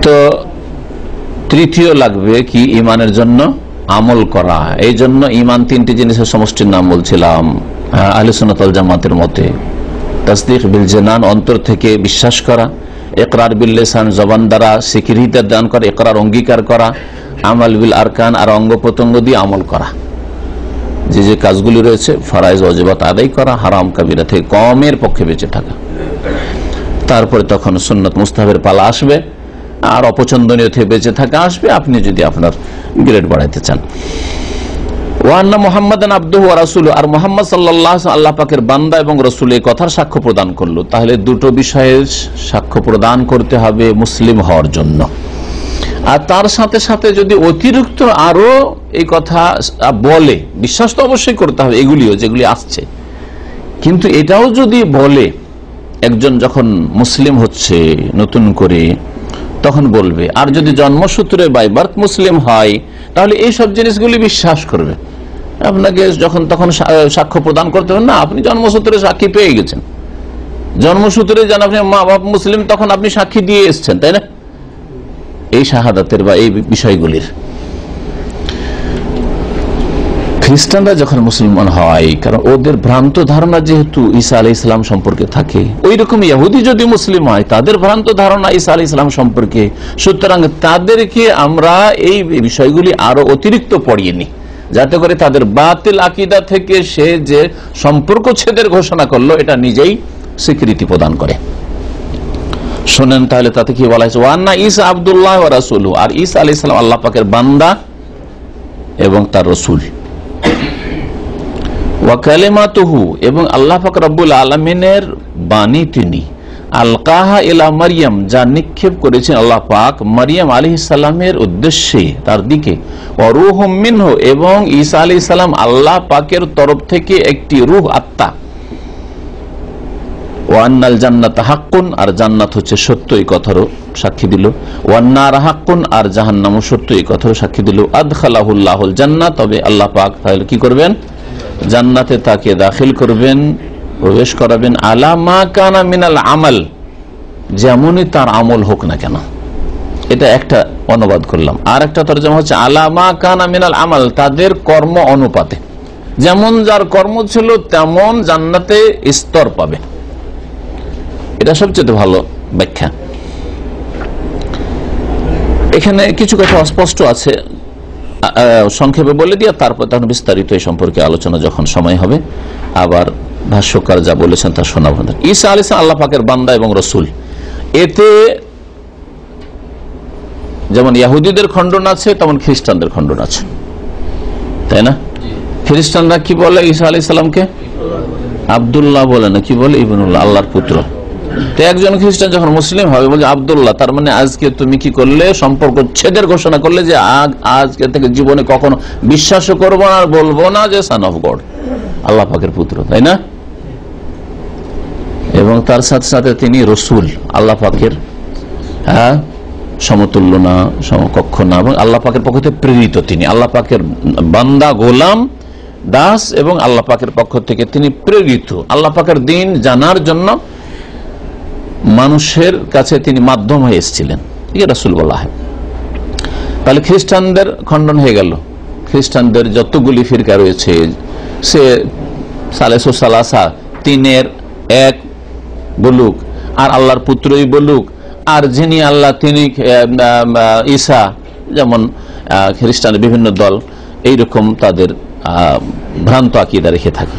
তো তৃতীয় লাগবে কি? ঈমানের জন্য আমল করা। এই জন্য ঈমান 3টি জিনিসের সমষ্টির নাম বলছিলাম আহলে সুন্নাত ওয়াল জামাতের মতে। তাসদীক বিল জানান, অন্তর থেকে বিশ্বাস করা, ইকরার বিল লিসান, জবান দ্বারা স্বীকৃতি দান করা, ইকরার অঙ্গীকার করা, আমাল বিল আরকান আর অঙ্গ প্রত্যঙ্গ দিয়ে আমল করা, যে যে কাজগুলি রয়েছে ফরাইজ ওয়াজিবাত আদায় করা, হারাম কাবিরা থেকে কমের পক্ষে বেঁচে থাকা। তারপরে তখন সুন্নত মুস্তাহাবের পালা আসবে, আর অপছন্দনীয় থেকে বেঁচে থাকা আসবে, আপনি যদি আপনার গ্রেড বাড়াইতে চান। ওয়ান্না মুহাম্মাদান আবদুহু ওয়া রাসূলুহু, আর মুহাম্মদ সাল্লাল্লাহু আলাইহি আল্লাহ পাকের বান্দা এবং রাসূল এই কথার সাক্ষ্য প্রদান করলো। তাহলে দুটো বিষয়ের সাক্ষ্য প্রদান করতে হবে মুসলিম হওয়ার জন্য। আর তার সাথে সাথে যদি অতিরিক্ত আরো এই কথা বলে, বিশ্বাস তো অবশ্যই করতে হবে এগুলিও যেগুলি আসছে, কিন্তু এটাও যদি বলে, একজন যখন মুসলিম হচ্ছে নতুন করে তখন বলবে, আর যদি জন্মসূত্রে বাই বার্থ মুসলিম হয় তাহলে এই সব জিনিসগুলি বিশ্বাস করবে। আপনাকে যখন তখন সাক্ষ্য প্রদান করতে হবে না, আপনি জন্মসূত্রে সাক্ষী পেয়ে গেছেন, জন্মসূত্রে যেন আপনি মা বাপ মুসলিম, তখন আপনি সাক্ষী দিয়ে এসছেন, তাই না, এই শাহাদাতের বা এই বিষয়গুলির। খ্রিস্টানরা যখন মুসলমান হয়, কারণ ওদের ভ্রান্ত ধারণা যেহেতু ঈসা আলাইহিস সালাম সম্পর্কে থাকে, ওই রকম ইহুদি যদি মুসলিম হয় তাদের ভ্রান্ত ধারণা ঈসা আলাইহিস সালাম সম্পর্কে, সুতরাং তাদেরকে আমরা এই বিষয়গুলি আরো অতিরিক্ত পড়িয়ে নিই, যাতে করে তাদের বাতিল আকীদা থেকে সে যে সম্পর্ক ছেদের ঘোষণা করলো এটা নিজেই স্বীকৃতি প্রদান করে। শোনেন তাহলে তাতে কি বলা হয়েছে, ওয়ান্না ঈসা আব্দুল্লাহ ওয়া রাসূলুহু, আর ঈসা আলাইহিস সালাম আল্লাহ পাকের বান্দা এবং তার রাসূল, ওয়া কালিমাতুহু, এবং আল্লাহ পাক রব্বুল আলামিনের বাণী তিনি, আলকাহা ইলা মারইয়াম, যা নিক্ষেপ করেছেন আল্লাহ পাক মারইয়াম আলাইহিস সালামের উদ্দেশ্যে, তার দিকে, ওয়া রূহুম মিনহু, এবং ঈসা আলাইহিস সালাম আল্লাহ পাকের তরফ থেকে একটি রূহ, আত্মা, ওয়ান্নাল জান্নাত হাক্কুন, আর জান্নাত হচ্ছে সত্য, এই কথারও সাক্ষী দিল, ওয়ান্নার হাক্কুন, আর জাহান্নামও সত্য, এই কথারও সাক্ষী দিল, আদখালাহুল্লাহুল জান্নাত, তবে আল্লাহ পাক তাহলে কি করবেন, জান্নাতে তাকে দাখিল করবেন, প্রবেশ করাবেন, আলা মা কানা মিনাল আমাল, যেমনই তার আমল হোক না কেন। এটা একটা অনুবাদ করলাম, আর একটা তরজমা হচ্ছে আলা মা কানা মিনাল আমাল, তাদের কর্ম অনুপাতে, যেমন যার কর্ম ছিল তেমন জান্নাতে স্তর পাবে। এটা সবচেয়ে ভালো ব্যাখ্যা। এখানে কিছু কথা অস্পষ্ট আছে, সংক্ষেপে বলে দিয়ে তারপর তখন বিস্তারিত এই সম্পর্কে আলোচনা যখন সময় হবে, আবার ভাষ্যকার যা বলেছেন তা শোনাব। ঈসা আলাইহিস সালাম আল্লাহ পাকের বান্দা এবং রাসূল, এতে যেমন ইহুদিদের খণ্ডন আছে তেমন খ্রিস্টানদের খণ্ডন আছে, তাই না? খ্রিস্টানরা কি বলে ঈসা আলাইহিস সালামকে? আব্দুল্লাহ বলে না, কি বলে? ইবনুল্লাহ, আল্লাহর পুত্র। তো একজন খ্রিস্টান যখন মুসলিম হবে বলছে আব্দুল্লাহ, তার মানে আজকে তুমি কি করলে, সম্পর্ক ছেদের ঘোষণা করলে যে আজকে থেকে জীবনে কখনো বিশ্বাসও করবো না, আর বলবো না যে সান অফ গড, আল্লাহ পাকের পুত্র, তাই না? এবং তার সাথে সাথে তিনি রসুল, আল্লাহ পাকের সমতুল্য না, সমকক্ষ না, এবং আল্লাহ পাকের পক্ষ থেকে প্রেরিত তিনি, আল্লাহ পাকের বান্দা, গোলাম, দাস, এবং আল্লাহ পাকের পক্ষ থেকে তিনি প্রেরিত, আল্লাহ পাকের দিন জানার জন্য মানুষের কাছে তিনি মাধ্যম হয়ে এসেছিলেন, ইয়ে রাসূল বলা হয়। তাহলে খ্রিস্টানদের খণ্ডন হয়ে গেল। খ্রিস্টানদের যতগুলি ফিরকা রয়েছে, সে সালেসু সালাসা, তিনের এক বলুক, আর আল্লাহর পুত্রই বলুক, আর যিনি আল্লাহ তিনি ঈসা, যেমন খ্রিস্টানের বিভিন্ন দল এইরকম তাদের ভ্রান্ত আকীদা রেখে থাকে।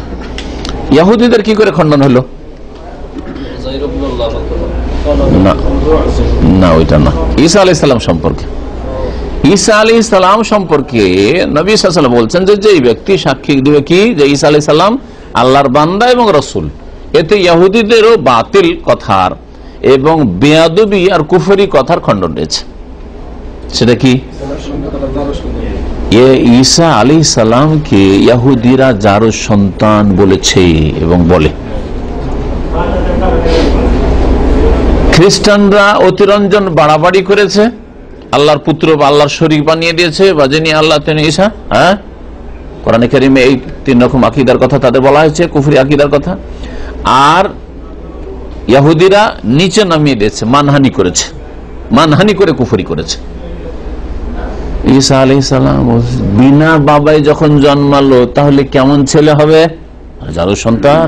ইহুদিদের কি করে খণ্ডন হলো? না, ওইটা না। ঈসা আলাইহিস সালাম সম্পর্কে, ঈসা আলাইহিস সালাম সম্পর্কে নবী সাল্লাল্লাহু আলাইহি ওয়াসাল্লাম বলছেন যে যেই ব্যক্তি সাক্ষী দিবে কি যে ঈসা আলাইহিস সালাম আল্লাহর বান্দা এবং রাসূল, এতে ইহুদিদেরও বাতিল কথার এবং বেয়াদবি আর কুফরি কথার খণ্ডন রয়েছে। সেটা কি? ঈসা আলাইহিস সালামকে ইহুদিরা যার সন্তান বলেছে এবং বলে। খ্রিস্টানরা অতিরঞ্জন বাড়াবাড়ি করেছে, আল্লাহর পুত্র বা আল্লাহর শরীক বানিয়ে দিয়েছে, বা যিনি আল্লাহ তিনি ঈসা। কোরআনে কারিমে এই তিন রকম আকীদার কথা তাদের বলা হয়েছে, কুফরি আকীদার কথা। আর ইহুদিরা নিচে নামিয়ে দিয়েছে, মানহানি করেছে, মানহানি করে কুফরি করেছে। ঈসা আলাইহিস সালাম বিনা বাবায় যখন জন্মালো, তাহলে কেমন ছেলে হবে? যারও সন্তান।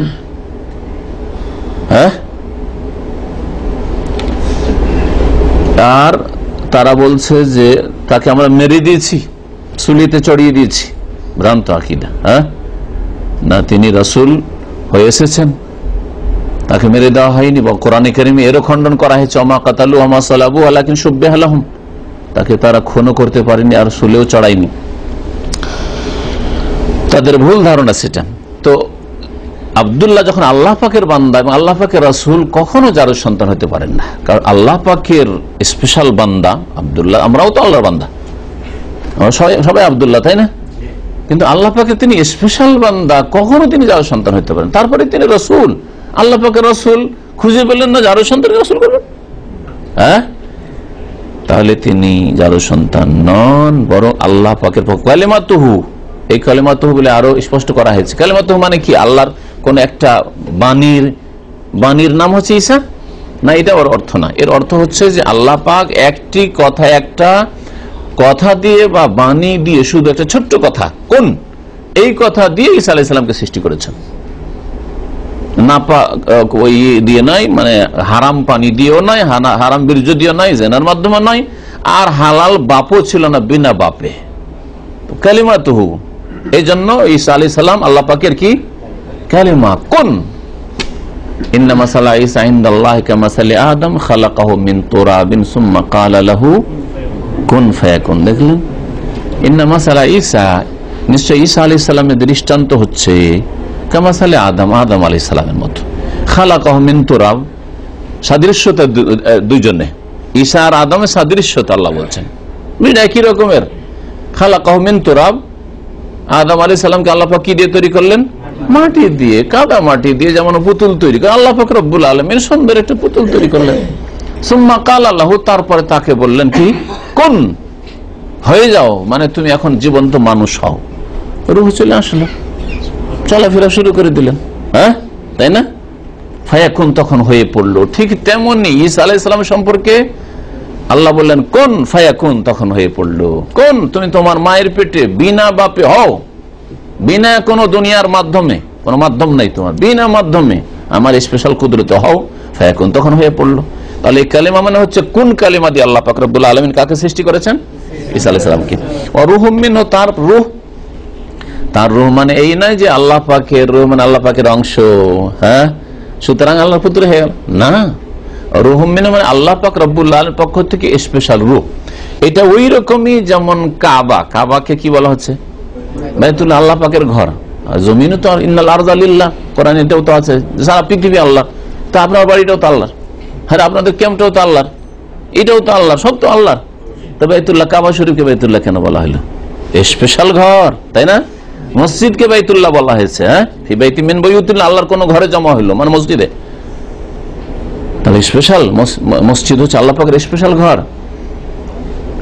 আর তারা বলছে যে তাকে আমরা মেরে দিয়েছি, সুলিতে চড়িয়ে দিয়েছি। ভ্রান্ত আকীদা। হ্যাঁ, না, তিনি রাসূল হয়ে এসেছেন, তাকে মেরে দেওয়া হয়নি। বা কোরআনে কারিমে এরও খণ্ডন করা হয়েছে, ওমা কাতালু ওমা সালাবু ওয়ালাকিন শুব্বিহা লাহুম, তাকে তারা খুনও করতে পারেনি আর সুলেও চড়ায়নি। তাদের ভুল ধারণা সেটা। তো আব্দুল্লাহ যখন আল্লাহ পাকের বান্দা এবং আল্লাহ পাকের রাসূল, কখনো জারুর সন্তান হতে পারেন না, কারণ আল্লাহ পাকের স্পেশাল বান্দা আব্দুল্লাহ। আমরাও তো আল্লাহর বান্দা, আমরা সবাই আব্দুল্লাহ, তাই না? কিন্তু আল্লাহ পাকের তিনি স্পেশাল বান্দা, কখনো তিনি জারুর সন্তান হতে পারেন। তারপরে তিনি রাসূল, আল্লাহ পাকের রাসূল খুঁজে পেলেন না, জারুর সন্তান রাসূল করবেন? হ্যাঁ, তাহলে তিনি জারুর সন্তান নন, বরং আল্লাহ পাকের কালিমাতুহু। এই কালিমাতুহু বলে আরো স্পষ্ট করা হয়েছে। কালিমাতুহু মানে কি? আল্লাহর কোন একটা বাণীর নাম হচ্ছে ঈসা? না, এটা ওর অর্থ না। এর অর্থ হচ্ছে যে আল্লাহ পাক একটি কথা, একটা কথা দিয়ে বা বাণী দিয়ে, শুধু একটা ছোট্ট কথা, কোন, এই কথা দিয়ে ঈসা আলাইহিস সালামকে সৃষ্টি করেছেন। না ওই দিয়ে নয়, মানে হারাম পানি দিয়েও নয়, হারাম বীর্য দিয়েও নয়, জেনার মাধ্যমে নয়, আর হালাল বাপও ছিল না, বিনা বাপে। কালিমাতুহু, এই জন্য ঈসা আলাইহিস সালাম আল্লাহ পাকের কি কালিমা। কোন, ইন্না মাসালা ঈসা ইনদাল্লাহি কামাসালি আদম খালাকাহু মিন তুরাবিন সুম্মা ক্বালা লাহু কুন ফায়াকুন। দেখলেন, ইন্না মাসালা ঈসা, নিশ্চয় ঈসা আলাইহিস সালামের দৃষ্টান্ত হচ্ছে কামাসালি আদম, আদম আলাইহিস সালামের মতো। খালাকাহু মিন তুরাব, সাদৃশ্যতা দুইজনে, ঈসা আর আদমের সাদৃশ্যতা আল্লাহ বলছেন, একই রকমের। খালাকাহু মিন তুরাব, আদম আলাইহিস সালামকে আল্লাহ পাক কি দিয়ে তৈরি করলেন? মাটি দিয়ে, কাদা মাটি দিয়ে, যেমন পুতুল তৈরি করে আল্লাহ পাক রব্বুল আলামিন সুন্দর একটা পুতুল তৈরি করলেন। সুম্মা ক্বালা লাহু, তারপরে তাকে বললেন কি, কুন, হয়ে যাও, মানে তুমি এখন জীবন্ত মানুষ হও। রূহ চলে আসলো, চলাফেরা শুরু করে দিলেন। হ্যাঁ, তাই না? ফায়াকুন, তখন হয়ে পড়লো। ঠিক তেমনি ঈসা আলাইহিস সালাম সম্পর্কে আল্লাহ বললেন কোন ফায়াকুন, তখন হয়ে পড়লো। কোন, তুমি তোমার মায়ের পেটে বিনা বাপে হও, বিনা কোনো দুনিয়ার মাধ্যমে, কোনো মাধ্যম নাই তোমার, বিনা মাধ্যমে আমার স্পেশাল কুদরতে হও, ফায়াকুন, তখন হয়ে পড়লো। তাহলে এই কালিমা মানে হচ্ছে কোন কালিমা দিয়ে আল্লাহ পাক রব্বুল আলামিন কাকে সৃষ্টি করেছেন? ঈসা আলাইহিস সালামকে। ওয়া রূহুম মিনহু, তার রূহ। তার রূহ মানে এই নয় যে আল্লাহ পাকের রূহ মানে আল্লাহ পাকের অংশ, হ্যাঁ, সুতরাং আল্লাহর পুত্র হয়ে গেল, না। রূহুম মিনহু মানে আল্লাহ পাক রব্বুল আলামিনের পক্ষ থেকে স্পেশাল রূহ। এটা ওই রকমই যেমন কাবা, কাবাকে কি বলা হচ্ছে? বাইতুল্লাহ, আল্লাহ পাকের ঘর। জমিনও তো ইন্নাল আরযা লিল্লাহ, কোরআনে এটাও তো আছে, সারা পৃথিবী আল্লাহ। তা আপনার বাড়িটাও তো আল্লাহর, হ্যাঁ, আপনাদের ক্যাম্পটাও তো আল্লাহর, এটাও তো আল্লাহর, সব তো আল্লাহর। তো বাইতুল্লাহ, কাবা শরীফকে বাইতুল্লাহ কেন বলা হলো? স্পেশাল ঘর, তাই না? মসজিদকে বাইতুল্লাহ বলা হয়েছে, হ্যাঁ, ফি বাইতি মিন বুয়ুতিল্লাহ, আল্লাহর কোন ঘরে জমা হইলো, মানে মসজিদে। তাহলে স্পেশাল মসজিদ হচ্ছে আল্লাহ পাকের স্পেশাল ঘর।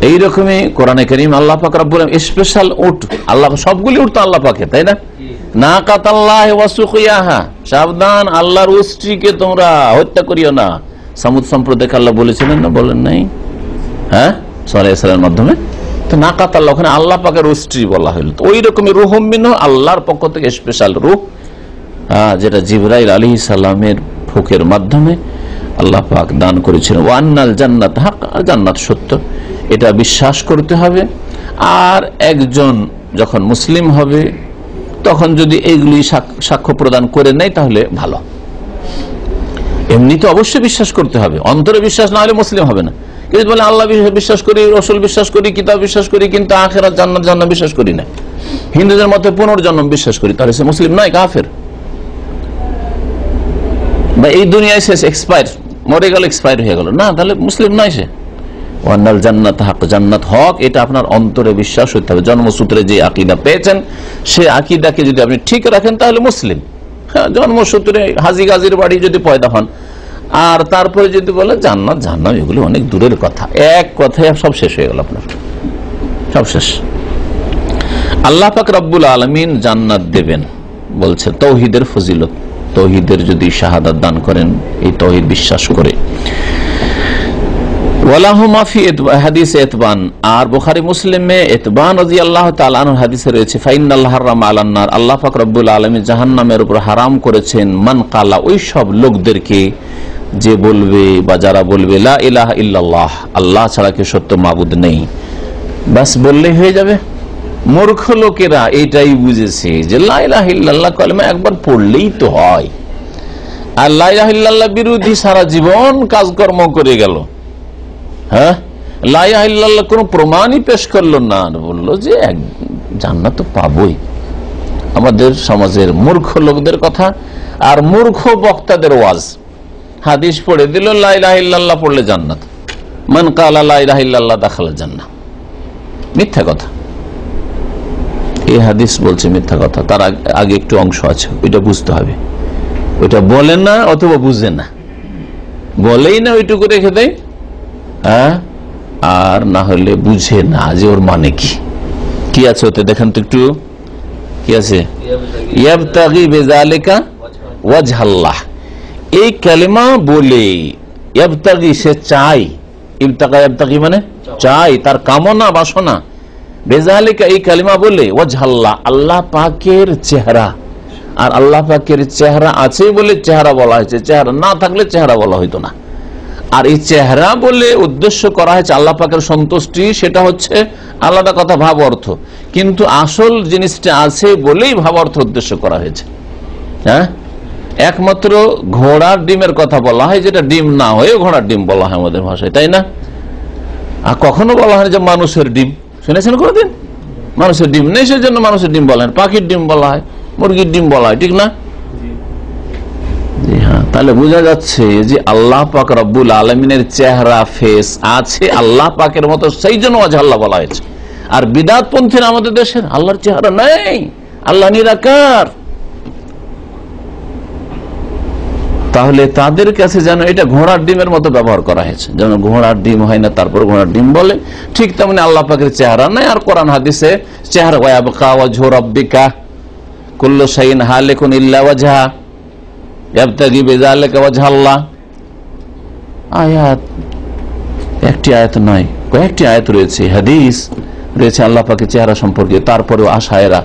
এইরকমই কোরআনে কারীম আল্লাহ পাক রব্বুল আলামিন স্পেশাল উট, আল্লাহ সবগুলি উট তো আল্লাহ পাকের, তাই না? নাকাতাল্লাহি ওয়া সুকিয়াহা, সাবধান, আল্লাহর উষ্ট্রিকে তোমরা হত্যা করিও না। সামুদ সম্প্রদায়কে আল্লাহ বলেছিলেন না, বলেন নাই? হ্যাঁ, সূরা ইসরার মাধ্যমে। তো নাকাতাল্লাহ, ওখানে আল্লাহ পাকের উষ্ট্রি বলা হলো। তো ওই রকমই রূহুম মিনহু, আল্লাহর পক্ষ থেকে স্পেশাল রূহ, যেটা জিবরাইল আলাইহিস সালামের ফুকের মাধ্যমে আল্লাহ পাক দান করেছিলেন। ওয়ান্নাল জান্নাত হক, জান্নাত সত্য, এটা বিশ্বাস করতে হবে। আর একজন যখন মুসলিম হবে তখন যদি এইগুলি সাক্ষ্য প্রদান করে নেয় তাহলে ভালো। এমনি তো অবশ্যই বিশ্বাস করতে হবে, অন্তরে বিশ্বাস না হলে মুসলিম হবে না। কিন্তু বলে আল্লাহ বিশ্বাস করি, রসুল বিশ্বাস করি, কিতাব বিশ্বাস করি, কিন্তু আখিরাত জান্নাত জান্নাত বিশ্বাস করি না, হিন্দুদের মতে পুনর্জন্ম বিশ্বাস করি, তাহলে সে মুসলিম নয়, কাফের। বা এই দুনিয়ায় শেষ, এক্সপায়ার, মরে গেল, এক্সপায়ার হয়ে গেল, না, তাহলে মুসলিম নয় সে। ওয়ান্নাল জান্নাত হক, জান্নাত হক, এটা আপনার অন্তরে বিশ্বাস হতে হবে। জন্মসূত্রে যে আকীদা পেয়েছেন সে আকীদাকে যদি আপনি ঠিক রাখেন তাহলে মুসলিম। হ্যাঁ, জন্মসূত্রে হাজি গাজির বাড়ি যদি পয়দা হন, আর তারপরে যদি বলেন জান্নাত জান্নাত, এগুলো অনেক দূরের কথা, এক কথায় সব শেষ হয়ে গেল, আপনার সব শেষ। আল্লাহ পাক রব্বুল আলামিন জান্নাত দেবেন বলছে তৌহিদের ফজিলত, তৌহিদের যদি শাহাদাত দান করেন, এই তৌহিদ বিশ্বাস করে। আর বুখারী মুসলিমে ইতবান রাদিয়াল্লাহু তাআলা আনহু হাদিসে রয়েছে, ফাইনাল্লাহ হারামা আলান নার, আল্লাহ পাক রব্বুল আলামিন জাহান্নামের উপর হারাম করেছেন মান কালা, ওই সব লোকদেরকে যে বলবে বা যারা বলবে লা ইলাহা ইল্লাল্লাহ, আল্লাহ ছাড়া কেউ সত্য মাবুদ নেই, বাস বললেই হয়ে যাবে। মূর্খ লোকেরা এটাই বুঝেছে যে লা ইলাহা ইল্লাল্লাহ কালেমা একবার পড়লেই তো হয়, আর লা ইলাহা ইল্লাল্লাহ বিরোধী সারা জীবন কাজকর্ম করে গেল। হ্যাঁ, লা ইলাহা ইল্লাল্লাহ কোনো প্রমাণই পেশ করলো না, বললো যে জান্নাত তো পাবোই। আমাদের সমাজের মূর্খ লোকদের কথা আর মূর্খ বক্তাদের ওয়াজ, হাদিস পড়ে দিল লা ইলাহা ইল্লাল্লাহ পড়লে জান্নাত, মান কালা লা ইলাহা ইল্লাল্লাহ দাখালা জান্নাহ। মিথ্যা কথা, এই হাদিস বলছে মিথ্যা কথা। তার আগে একটু অংশ আছে, ওইটা বুঝতে হবে। ওইটা বলে না অথবা বুঝে না, বলেই না ওইটুকু রেখে দেয়, হ্যাঁ, আর না হলে বুঝে না যে ওর মানে কি আছে ওতে। দেখেন তো একটু কি আছে, ইয়াবতাগি বিযালিকা ওয়াজহাল্লাহ। এই কালেমা বলে ইয়াবতাগি, সে চাই, ইয়াবতাগি মানে চাই, তার কামনা বাসনা, বিযালিকা এই কালেমা বলে ওয়াজহাল্লাহ, আল্লাহ পাকের চেহারা। আর আল্লাহ পাকের চেহারা আছে বলে চেহারা বলা হয়েছে, চেহারা না থাকলে চেহারা বলা হইতো না। আর এই চেহারা বলে উদ্দেশ্য করা হয়েছে আল্লাহ পাকের সন্তুষ্টি, সেটা হচ্ছে আলাদা কথা, ভাব অর্থ। কিন্তু আসল জিনিসটা আছে বলেই ভাব অর্থ উদ্দেশ্য করা হয়েছে। হ্যাঁ, একমাত্র ঘোড়ার ডিমের কথা বলা হয়, যেটা ডিম না হয়ে ঘোড়ার ডিম বলা হয় আমাদের ভাষায়, তাই না? আর কখনো বলা হয় যে মানুষের ডিম, শুনেছেন কোনদিন? মানুষের ডিম নেই সেজন্য মানুষের ডিম বলা হয়, পাখির ডিম বলা হয়, মুরগির ডিম বলা হয়, ঠিক না? হ্যাঁ, তাহলে বোঝা যাচ্ছে যে আল্লাহ পাক রব্বুল আলামিনের চেহারা, ফেস আছে আল্লাহ পাকের মতো, সেই জন্য ওয়াজহাল্লাহ বলা হয়েছে। আর বিদআতপন্থীরা আমাদের দেশের আল্লাহর চেহারা নেই, আল্লাহ নিরাকার। তাহলে তাদের কাছে যেন এটা ঘোড়ার ডিমের মতো ব্যবহার করা হয়েছে, যেন ঘোড়ার ডিম হয় না তারপর ঘোড়ার ডিম বলে, ঠিক তেমনি আল্লাহ পাকের চেহারা নাই। আর কোরআন হাদিসে চেহারা ওয়ায়াবকা ওয়াজহু রাব্বিকা কুল্লু শাইইন হালিকুন ইল্লা ওয়াজহা ইয়াবতাগি বিযালিকা ওয়াজহাল্লাহ। আয়াত একটি আয়াত নয়, কয়েকটি আয়াত রয়েছে, হাদিস রয়েছে আল্লাহ পাকের চেহারা সম্পর্কে। তারপরেও আশায়েরা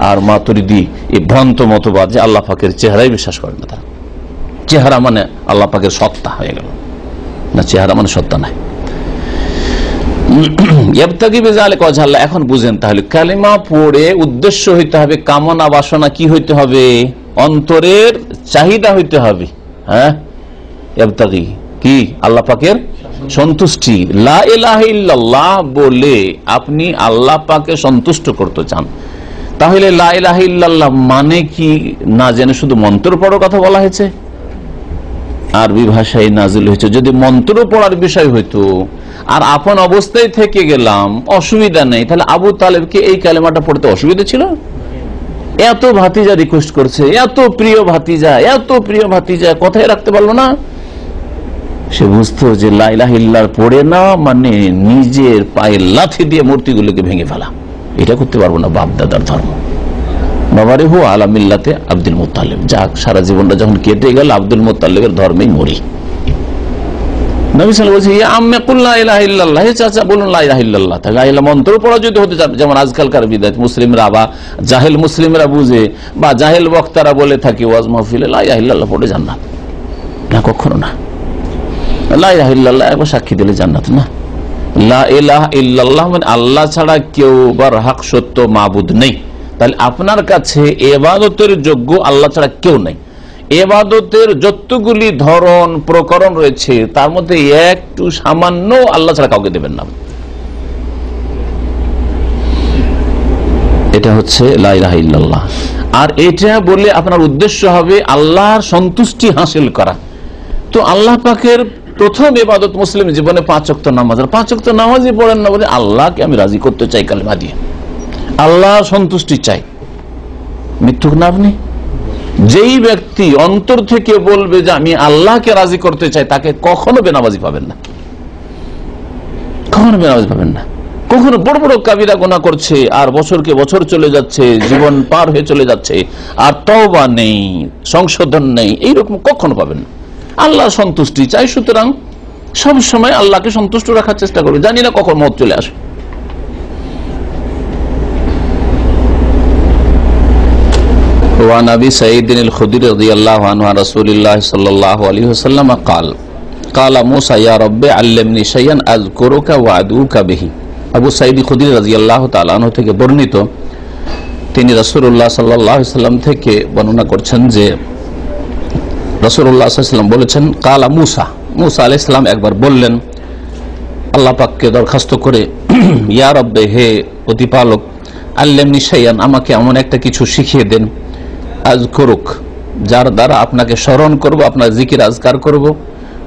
আর মাতুরিদি এই ভ্রান্ত মতবাদ যে আল্লাহ পাকের চেহারাই বিশ্বাস করে না, তারা চেহারা মানে আল্লাহ পাকের সত্তা হয়ে গেল না, চেহারা মানে সত্তা নাই। ইয়াবতাগি বিযালিকা ওয়াজহাল্লাহ। এখন বুঝেন তাহলে কালিমা পড়ে উদ্দেশ্য হইতে হবে, কামনা বাসনা কি হইতে হবে, অন্তরের চাহিদা হইতে হবে। হ্যাঁ, ইয়াবতাগি কি আল্লাহ পাকের সন্তুষ্টি। লা ইলাহা ইল্লাল্লাহ বলে আপনি আল্লাহ পাকে সন্তুষ্ট করতে চান, তাহলে লা ইলাহা ইল্লাল্লাহ মানে কি না জেনে শুধু মন্ত্র পড়ার কথা বলা হয়েছে। আরবি ভাষায় নাজিল হয়েছে, যদি মন্ত্র পড়ার বিষয় হইতো আর আপন অবস্থায় থেকে গেলাম, অসুবিধা নেই, তাহলে আবু তালেবকে এই কালেমাটা পড়তে অসুবিধা ছিল? এত ভাতিজা রিকোয়েস্ট করছে, এত প্রিয় ভাতিজা কথায় রাখতে পারলো না? সে বুঝতো যে লা ইলাহা ইল্লাল্লাহ পড়ে না মানে নিজের পায়ে লাথি দিয়ে মূর্তিগুলোকে ভেঙে ফেলা, এটা করতে পারবো না, বাপ দাদার ধর্ম। বাবারে হু আলা মিল্লাতে আব্দুল মুত্তালিব, যাক সারা জীবনটা যখন কেটে গেল আব্দুল মুত্তালিবের ধর্মেই মরি। নবী সাল্লাল্লাহু আলাইহি ওয়াসাল্লাম বলছে ইয়া আম্মি কুল লা ইলাহা ইল্লাল্লাহ, হে চাচা বলুন লা ইলাহা ইল্লাল্লাহ। তাহলে লা ইলাহা মন্ত্র পড়া যদি হতে চায়, যেমন আজকালকার বিদআত মুসলিমরা বা জাহেল মুসলিমরা বুঝে বা জাহেল বক্তারা বলে থাকে ওয়াজ মাহফিলে লা ইলাহা ইল্লাল্লাহ পড়ে জান্নাত, না কখনো না। লা ইলাহা ইল্লাল্লাহ একবার সাক্ষী দিলে জান্নাত না। লা ইলাহা ইল্লাল্লাহ মানে আল্লাহ ছাড়া কেউ বার হক সত্য মাবুদ নেই। তাহলে আপনার কাছে ইবাদতের যোগ্য আল্লাহ ছাড়া কেউ নেই। ইবাদতের যতগুলি ধরন প্রকরণ রয়েছে তার মধ্যে একটু সামান্য আল্লাহ ছাড়া কাউকে দেবেন না। এটা হচ্ছে লা ইলাহা ইল্লাল্লাহ। আর এটা বলে আপনার উদ্দেশ্য হবে আল্লাহর সন্তুষ্টি হাসিল করা। তো আল্লাহ পাকের প্রথম ইবাদত মুসলিম জীবনে 5 ওয়াক্ত নামাজ, আর 5 ওয়াক্ত নামাজই পড়েন না বলে আল্লাহকে আমি রাজি করতে চাই কালিমা দিয়ে, আল্লাহর সন্তুষ্টি চাই। মিথ্যুক না আপনি? যেই ব্যক্তি অন্তর থেকে বলবে যে আমি আল্লাহকে রাজি করতে চাই, তাকে কখনো বেনামাজি পাবেন না, কখনো বেনামাজি পাবেন না। কখনো বড় বড় কাবিরা গুনাহ করছে আর বছরকে বছর চলে যাচ্ছে, জীবন পার হয়ে চলে যাচ্ছে, আর তওবা নেই, সংশোধন নেই, এইরকম কখনো পাবেন না। আল্লাহ সন্তুষ্টি চাই, সুতরাং সব সময় আল্লাহকে সন্তুষ্ট রাখার চেষ্টা করবে। জানি না কখন মত চলে আসে। ও ওয়া নবী সাঈদ আল খুদরি রাদিয়াল্লাহু আনহু আন রাসূলিল্লাহ সাল্লাল্লাহু আলাইহি ওয়াসাল্লাম قال قال موسى يا رب علمني شيئا اذكرك وادعوك به। আবু সাঈদ খুদরি রাদিয়াল্লাহু তাআলা আনহু থেকে বর্ণিত, তিনি রাসূলুল্লাহ সাল্লাল্লাহু আলাইহি ওয়াসাল্লাম থেকে বর্ণনা করছেন যে রাসূলুল্লাহ সাল্লাল্লাহু আলাইহি ওয়াসাল্লাম বলেছেন, কালা মুসা, মুসা আলাইহিস সালাম একবার বললেন আল্লাহ পাককে দরখাস্ত করে, ইয়া রব্বে, হে প্রতিপালক, আল্লামনি শাইআন, আমাকে এমন একটা কিছু শিখিয়ে দেন, আযকুরুক, যার দ্বারা আপনাকে স্মরণ করব, আপনার জিকির আজকার করব,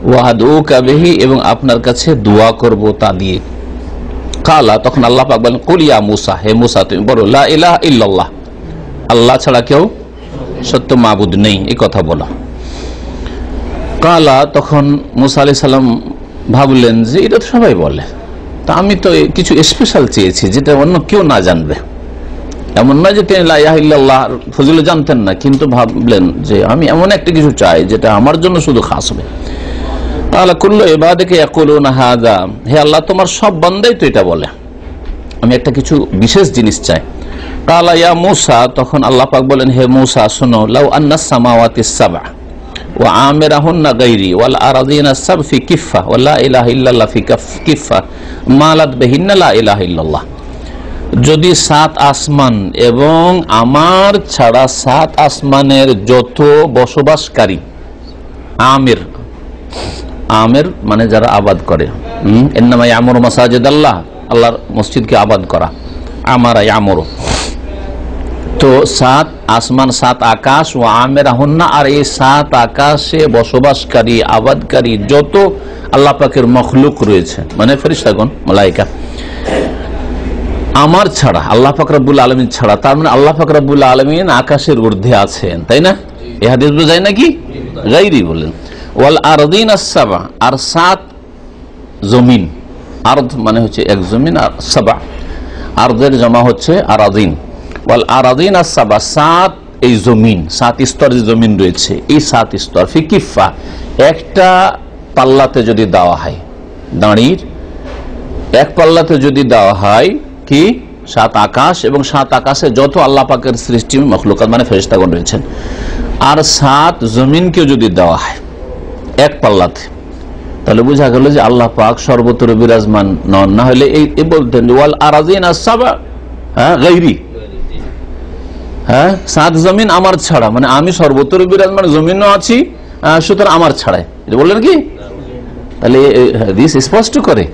ওয়া আদউকা বিহি, এবং আপনার কাছে দোয়া করব তা দিয়ে। কালা, তখন আল্লাহ পাক বলেন, কুল ইয়া মুসা, হে মুসা তুমি বলো, লা ইলাহা ইল্লাল্লাহ, আল্লাহ ছাড়া কেউ সত্য মাবুদ নেই, এই কথা বলা। কালা, তখন মুসা আলাইহিস সালাম ভাবলেন যে এটা তো সবাই বলে, তা আমি তো কিছু স্পেশাল চেয়েছি যেটা অন্য কেউ না জানবে। এমন নয় যে তিনি লা ইলাহা ইল্লাল্লাহ ফজিলত জানতেন না, কিন্তু ভাবলেন যে আমি এমন একটা কিছু চাই যেটা আমার জন্য শুধু খাস হবে। তাআলা কুল্লু ইবাদিকা ইয়াকুলুনা হাযা, হে আল্লাহ তোমার সব বান্দাই তো এটা বলে, আমি একটা কিছু বিশেষ জিনিস চাই। কালা ইয়া মুসা, তখন আল্লাহ পাক বলেন, হে মুসা শোনো, লাউ আন্নাস সামাওয়াতিস সাবআ ওয়া আমিরাহুন্না গায়রি ওয়াল আরাদিনা সাব ফি কিফা ওয়া লা ইলাহা ইল্লাল্লাহ ফি কিফা মালাত বিহিন্না লা ইলাহা ইল্লাল্লাহ, যদি 7 আসমান এবং আমার ছাড়া 7 আসমানের যত বসবাসকারী, আমির, আমির মানে যারা আবাদ করে, ইন্নামা ইয়ামুরু মাসাজিদাল্লাহ, আল্লাহর মসজিদকে আবাদ করা, আমারা ইয়ামুরু, তো 7 আসমান 7 আকাশ, ও আমিরাহুন্না, আর এই 7 আকাশে বসবাসকারী আবাদকারী যত আল্লাহ পাকের মখলুক রয়েছে, মানে ফেরেশতাগণ, মালায়েকা, আমার ছাড়া, আল্লাহ পাক রব্বুল আলামিন ছাড়া, তার মানে আল্লাহ পাক রব্বুল আলামিন আকাশের ঊর্ধ্বে আছেন, তাই না? এই হাদিস বোঝায় নাকি? গায়রি বলেন। ওয়াল আরদিনাস সাবআ, আর 7 জমিন, আরদ মানে হচ্ছে এক জমিন, আর সাবআ আরদের জমা হচ্ছে আরাদিন, ওয়াল আরাদিনাস সাবআ 7 এই জমিন, 7 স্তর যে জমিন রয়েছে, এই 7 স্তর ফি কিফা, একটা পাল্লাতে যদি দেওয়া হয়, দাঁড়ির এক পাল্লাতে যদি দেওয়া হয়, কি 7 আকাশ এবং 7 আকাশে যত আল্লাহ পাকের সৃষ্টি মখলুকাত মানে ফেরেশতাগণ রয়েছেন, আর 7 জমিনকে যদি দেওয়া হয় এক পাল্লাতে, তাহলে বোঝা গেল যে আল্লাহ পাক সর্বত্র বিরাজমান নন। না হলে এই বলতেন ওয়াল আরাদিনাস সাবআ গায়রি, 7 জমিন আমার ছাড়া, মানে আমি সর্বত্র বিরাজমান, জমিনও আছি, সুতরাং আমার ছাড়াই, বললেন কি? তাহলে হাদিস স্পষ্ট করে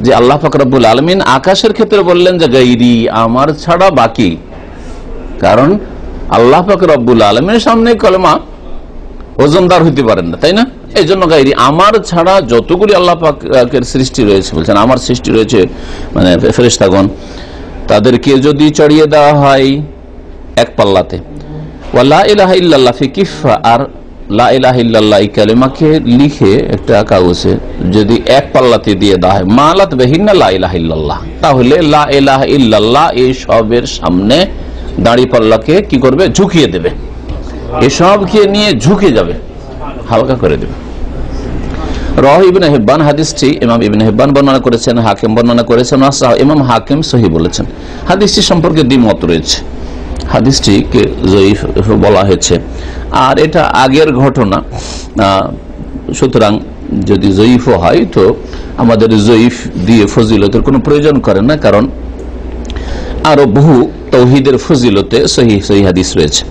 যে আল্লাহ পাক রব্বুল আলামিন আকাশের ক্ষেত্রে বললেন যে গায়রি, আমার ছাড়া বাকি, কারণ আল্লাহ পাক রব্বুল আলামিনের সামনে কলমা ওজনদার হইতে পারেন না, তাই না? এই জন্য গায়রি, আমার ছাড়া যতগুলি আল্লাহ পাকের সৃষ্টি রয়েছে, বলছেন আমার সৃষ্টি রয়েছে মানে ফেরেশতাগণ, তাদেরকে যদি চড়িয়ে দেওয়া হয় এক পাল্লাতে, ওয়া লা ইলাহা ইল্লাল্লাহ ফি কিফা, আর লা ইলাহা ইল্লাল্লাহ এই কালেমাকে লিখে একটা কাগজে যদি এক পাল্লাতে দিয়ে দেওয়া হয়, মালাত বিহিন্না লা ইলাহা ইল্লাল্লাহ, তাহলে লা ইলাহা ইল্লাল্লাহ এই সবের সামনে দাঁড়ি পাল্লাকে কি করবে? ঝুঁকিয়ে দেবে, এসবকে নিয়ে ঝুঁকে যাবে, হালকা করে দেবে। রাওয়াহ ইবনে হিব্বান, হাদিসটি ইমাম ইবনে হিব্বান বর্ণনা করেছেন, হাকিম বর্ণনা করেছেন, ইমাম হাকিম সহিহ বলেছেন। হাদিসটি সম্পর্কে দ্বিমত রয়েছে, হাদিসটিকে জয়ীফ বলা হয়েছে, আর এটা আগের ঘটনা, সুতরাং যদি জয়ীফ হয় তো আমাদের জয়ীফ দিয়ে ফজিলতের কোনো প্রয়োজন করে না, কারণ আরো বহু তাওহীদের ফজিলতে সহিহ সহিহ হাদিস রয়েছে।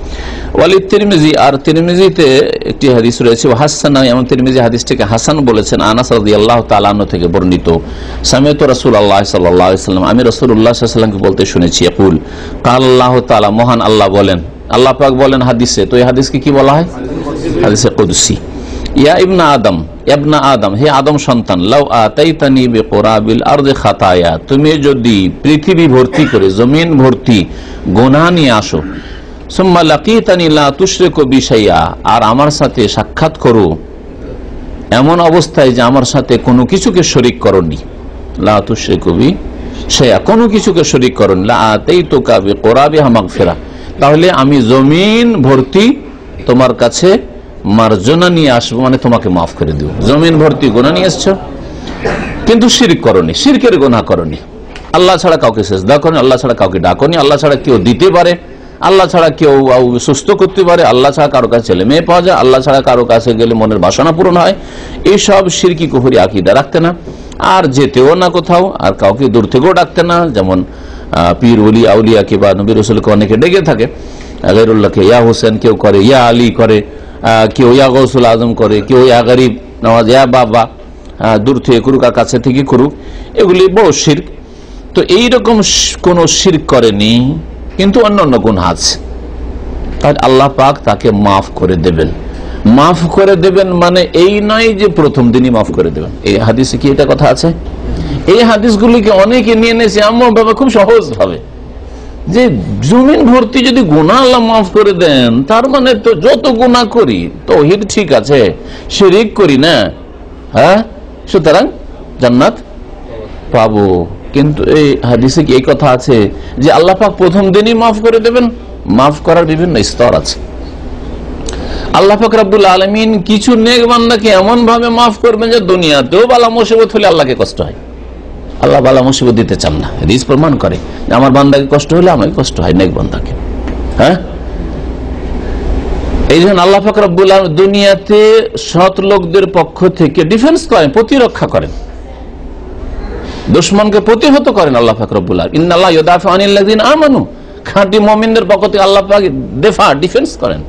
ওয়ালিদ তিরমিজি, আর তিরমিজিতে একটি হাদিস রয়েছে হাসান, এমন তিরমিজি হাদিসটিকে হাসান বলেছেন। আনাস রাদিয়াল্লাহু তাআলা আনহু থেকে বর্ণিত, সামিআতু রাসূলুল্লাহ সাল্লাল্লাহু আলাইহি ওয়াসাল্লাম, আমি রাসূলুল্লাহ সাল্লাল্লাহু আলাইহি ওয়াসাল্লামকে বলতে শুনেছি, ইয়াকুল, কাল আল্লাহু তাআলা, মহান আল্লাহ বলেন, আল্লাহ পাক বলেন হাদিসে, তো এই হাদিসকে কি বলা হয়? হাদিসে কুদসি। ইয়া ইবনা আদম, ইবনা আদম, হে আদম সন্তান, লাউ আতাইতানি বিকুরাবিল আরদি খাতায়া, তুমি যদি পৃথিবী ভর্তি করে, জমিন ভর্তি গুনাহ নিয়ে আসো, সুম্মা লাকিতানি লা তুশরিকু বি শাইআ, আর আমার সাথে সাক্ষাৎ করো এমন অবস্থায় যে আমার সাথে কোনো কিছুকে শরীক করনি, লা তুশরিকু বি শাইআ, কোনো কিছুকে শরীক করনি, লা আতাইতুকা বিকুরাবিহা মাগফিরা, তাহলে আমি জমিন ভর্তি তোমার কাছে মার্জনা নিয়ে আসবো, মানে তোমাকে মাফ করে দিব। জমিন ভর্তি গুনাহ নিয়ে এসছো কিন্তু শিরক করনি, শিরকের গুনাহ করনি, আল্লাহ ছাড়া কাউকে সিজদা করনি, আল্লাহ ছাড়া কাউকে ডাকনি, আল্লাহ ছাড়া কেউ দিতে পারে আল্লাহ ছাড়া কেউ সুস্থ করতে পারে, আল্লাহ ছাড়া কারো কাছে ছেলে মেয়ে পাওয়া যায়, আল্লাহ ছাড়া কারো কাছে গেলে মনের বাসনা পূরণ হয়, এইসব শিরকি কুফরি আকীদা রাখতে না। আর যেতেও না কোথাও, আর কাউকে দূর থেকেও ডাকতে না। যেমন পীর ওলি আউলিয়াকে বা নবী রাসূলকে অনেকে ডেকে থাকে, গায়রুল্লাহকে ইয়া হোসেন কেউ করে, ইয়া আলী করে, কেউ ইয়া গৌসুল আজম করে, কেউ ইয়া গরিব নওয়াজ, ইয়া বাবা, দূর থেকে করুক আর কাছে থেকে করুক, এগুলি বড় শিরক। তো এইরকম কোন শিরক করেনি, কিন্তু অন্য অন্য গুনাহ আছে, তাই আল্লাহ পাক তাকে মাফ করে দেবেন। মাফ করে দেবেন মানে এই নয় যে প্রথম দিনই মাফ করে দেবেন। এই হাদিসে কি এটা কথা আছে? এই হাদিসগুলিকে অনেকে নিয়ে নিয়েছে এমন ভাবে, খুব সহজ ভাবে, যে জমিন ভর্তি যদি গুনাহ আল্লাহ মাফ করে দেন, তার মানে তো যত গুনাহ করি তাওহীদ ঠিক আছে, শিরক করি না, হ্যাঁ, সুতরাং জান্নাত পাবো। কিন্তু এই হাদিসে কি এই কথা আছে যে আল্লাহ পাক প্রথম দিনই মাফ করে দেবেন? মাফ করার বিভিন্ন স্তর আছে। আল্লাহ পাক রব্বুল আলামিন কিছু নেক বান্দাকে এমন ভাবে মাফ করবেন যে দুনিয়াতেও বালা মুসিবত হলে আল্লাহকে কষ্ট হয়। আল্লাহ বালা মুসিবত দিতে চান না। হাদিস প্রমাণ করে আমার বান্দাকে কষ্ট হলে আমাকে কষ্ট হয়, নেক বান্দাকে। হ্যাঁ, এই জন্য আল্লাহ পাক রব্বুল আলামিন দুনিয়াতে সৎ লোকদের পক্ষ থেকে ডিফেন্স করেন, প্রতিরক্ষা করেন, দুশমনকে প্রতিহত করেন আল্লাহ পাক রব্বুল আলামিন। ইন্নাল্লাহা ইউদাফিউ আনিল্লাযিনা আমানু, খাঁটি মুমিনদের পক্ষ থেকে আল্লাহ পাক ডিফেন্স করেন,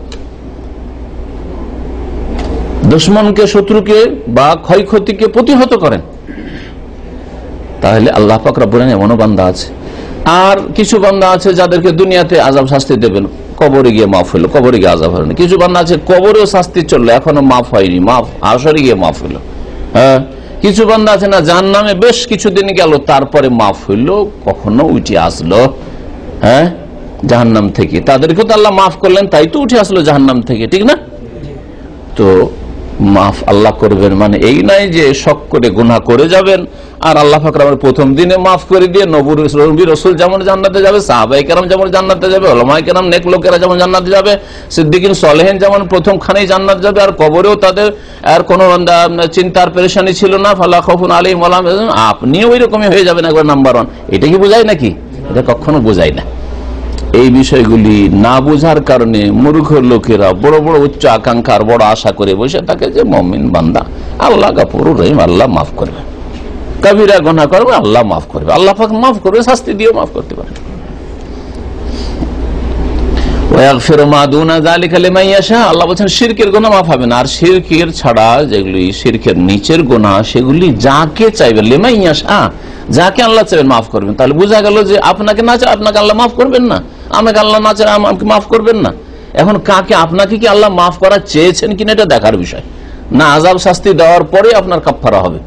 দুশমনকে, শত্রুকে বা ক্ষয়ক্ষতিকে প্রতিহত করেন। তাহলে আল্লাহ পাক রব্বুল আলামিন এমনও বান্দা আছে। আর কিছু বান্দা আছে যাদেরকে দুনিয়াতে আযাব শাস্তি দেবেন, কবরে গিয়ে মাফ হলো, কবরে গিয়ে আযাব হলো। কিছু বান্দা আছে কবরেও শাস্তি চললো, এখনো মাফ হয়নি, মাফ হাশরে গিয়ে মাফ হলো। হ্যাঁ, কিছু বান্দা আছে না জাহান্নামে বেশ কিছুদিন গেল, তারপরে মাফ হইলো, কখনো উঠে আসলো, হ্যাঁ, জাহান্নাম থেকে। তাদেরকেও তো আল্লাহ মাফ করলেন, তাই তো উঠে আসলো জাহান্নাম থেকে, ঠিক না? তো মাফ আল্লাহ করবেন মানে এই নাই যে শক করে গুনাহ করে যাবেন আর আল্লাহ পাক প্রথম দিনে মাফ করে দিয়ে নবী রাসূল যেমন জান্নাতে যাবে, সাহাবায়ে কেরাম যেমন জান্নাতে যাবে, উলামায়ে কেরাম নেক লোকেরা যেমন জান্নাতে যাবে, সিদ্দিকিন সালেহিন যেমন প্রথম খানেই জান্নাত যাবে, আর কবরেও তাদের আর কোনো চিন্তার পেরেশানি ছিল না, ফালা খাউফুন আলাইহিম ওয়া লা হুম ইয়াহজানুন, আপনিও ওই রকমই হয়ে যাবেন একবার নাম্বার 1। এটা কি বোঝায় নাকি? এটা কখনো বোঝায় না। এই বিষয়গুলি না বোঝার কারণে মূর্খ লোকেরা বড় বড় উচ্চ আকাঙ্ক্ষার বড় আশা করে বসে থাকে যে মুমিন বান্দা আল্লাহ গফুরুর রহিম, আল্লাহ মাফ করবে, কবিরা গুনাহ করবে আল্লাহ মাফ করবে, আল্লাহ পাক মাফ করবে, শাস্তি দিয়েও মাফ করতে পারে। ওয়াগফিরু মা দুনা যালিকা লিমান ইয়াশা, আল্লাহ বলেন শিরকের গুনাহ মাফ হবে না। আর শিরকের ছাড়া যেগুলি শিরকের নিচের গুনাহ, সেগুলি যাকে চাইবেন, লিমান ইয়াশা, যাকে আল্লাহ চাইবেন মাফ করবেন। তাহলে বোঝা গেল যে আপনাকে না চাই আপনাকে আল্লাহ মাফ করবেন না, আমাকে আল্লাহ না চাই আমাকে মাফ করবেন না। এখন কাকে, আপনাকে কি আল্লাহ মাফ করা চেয়েছেন কিনা এটা দেখার বিষয় না। আযাব শাস্তি দেওয়ার পরে আপনার কাফফারা হবে।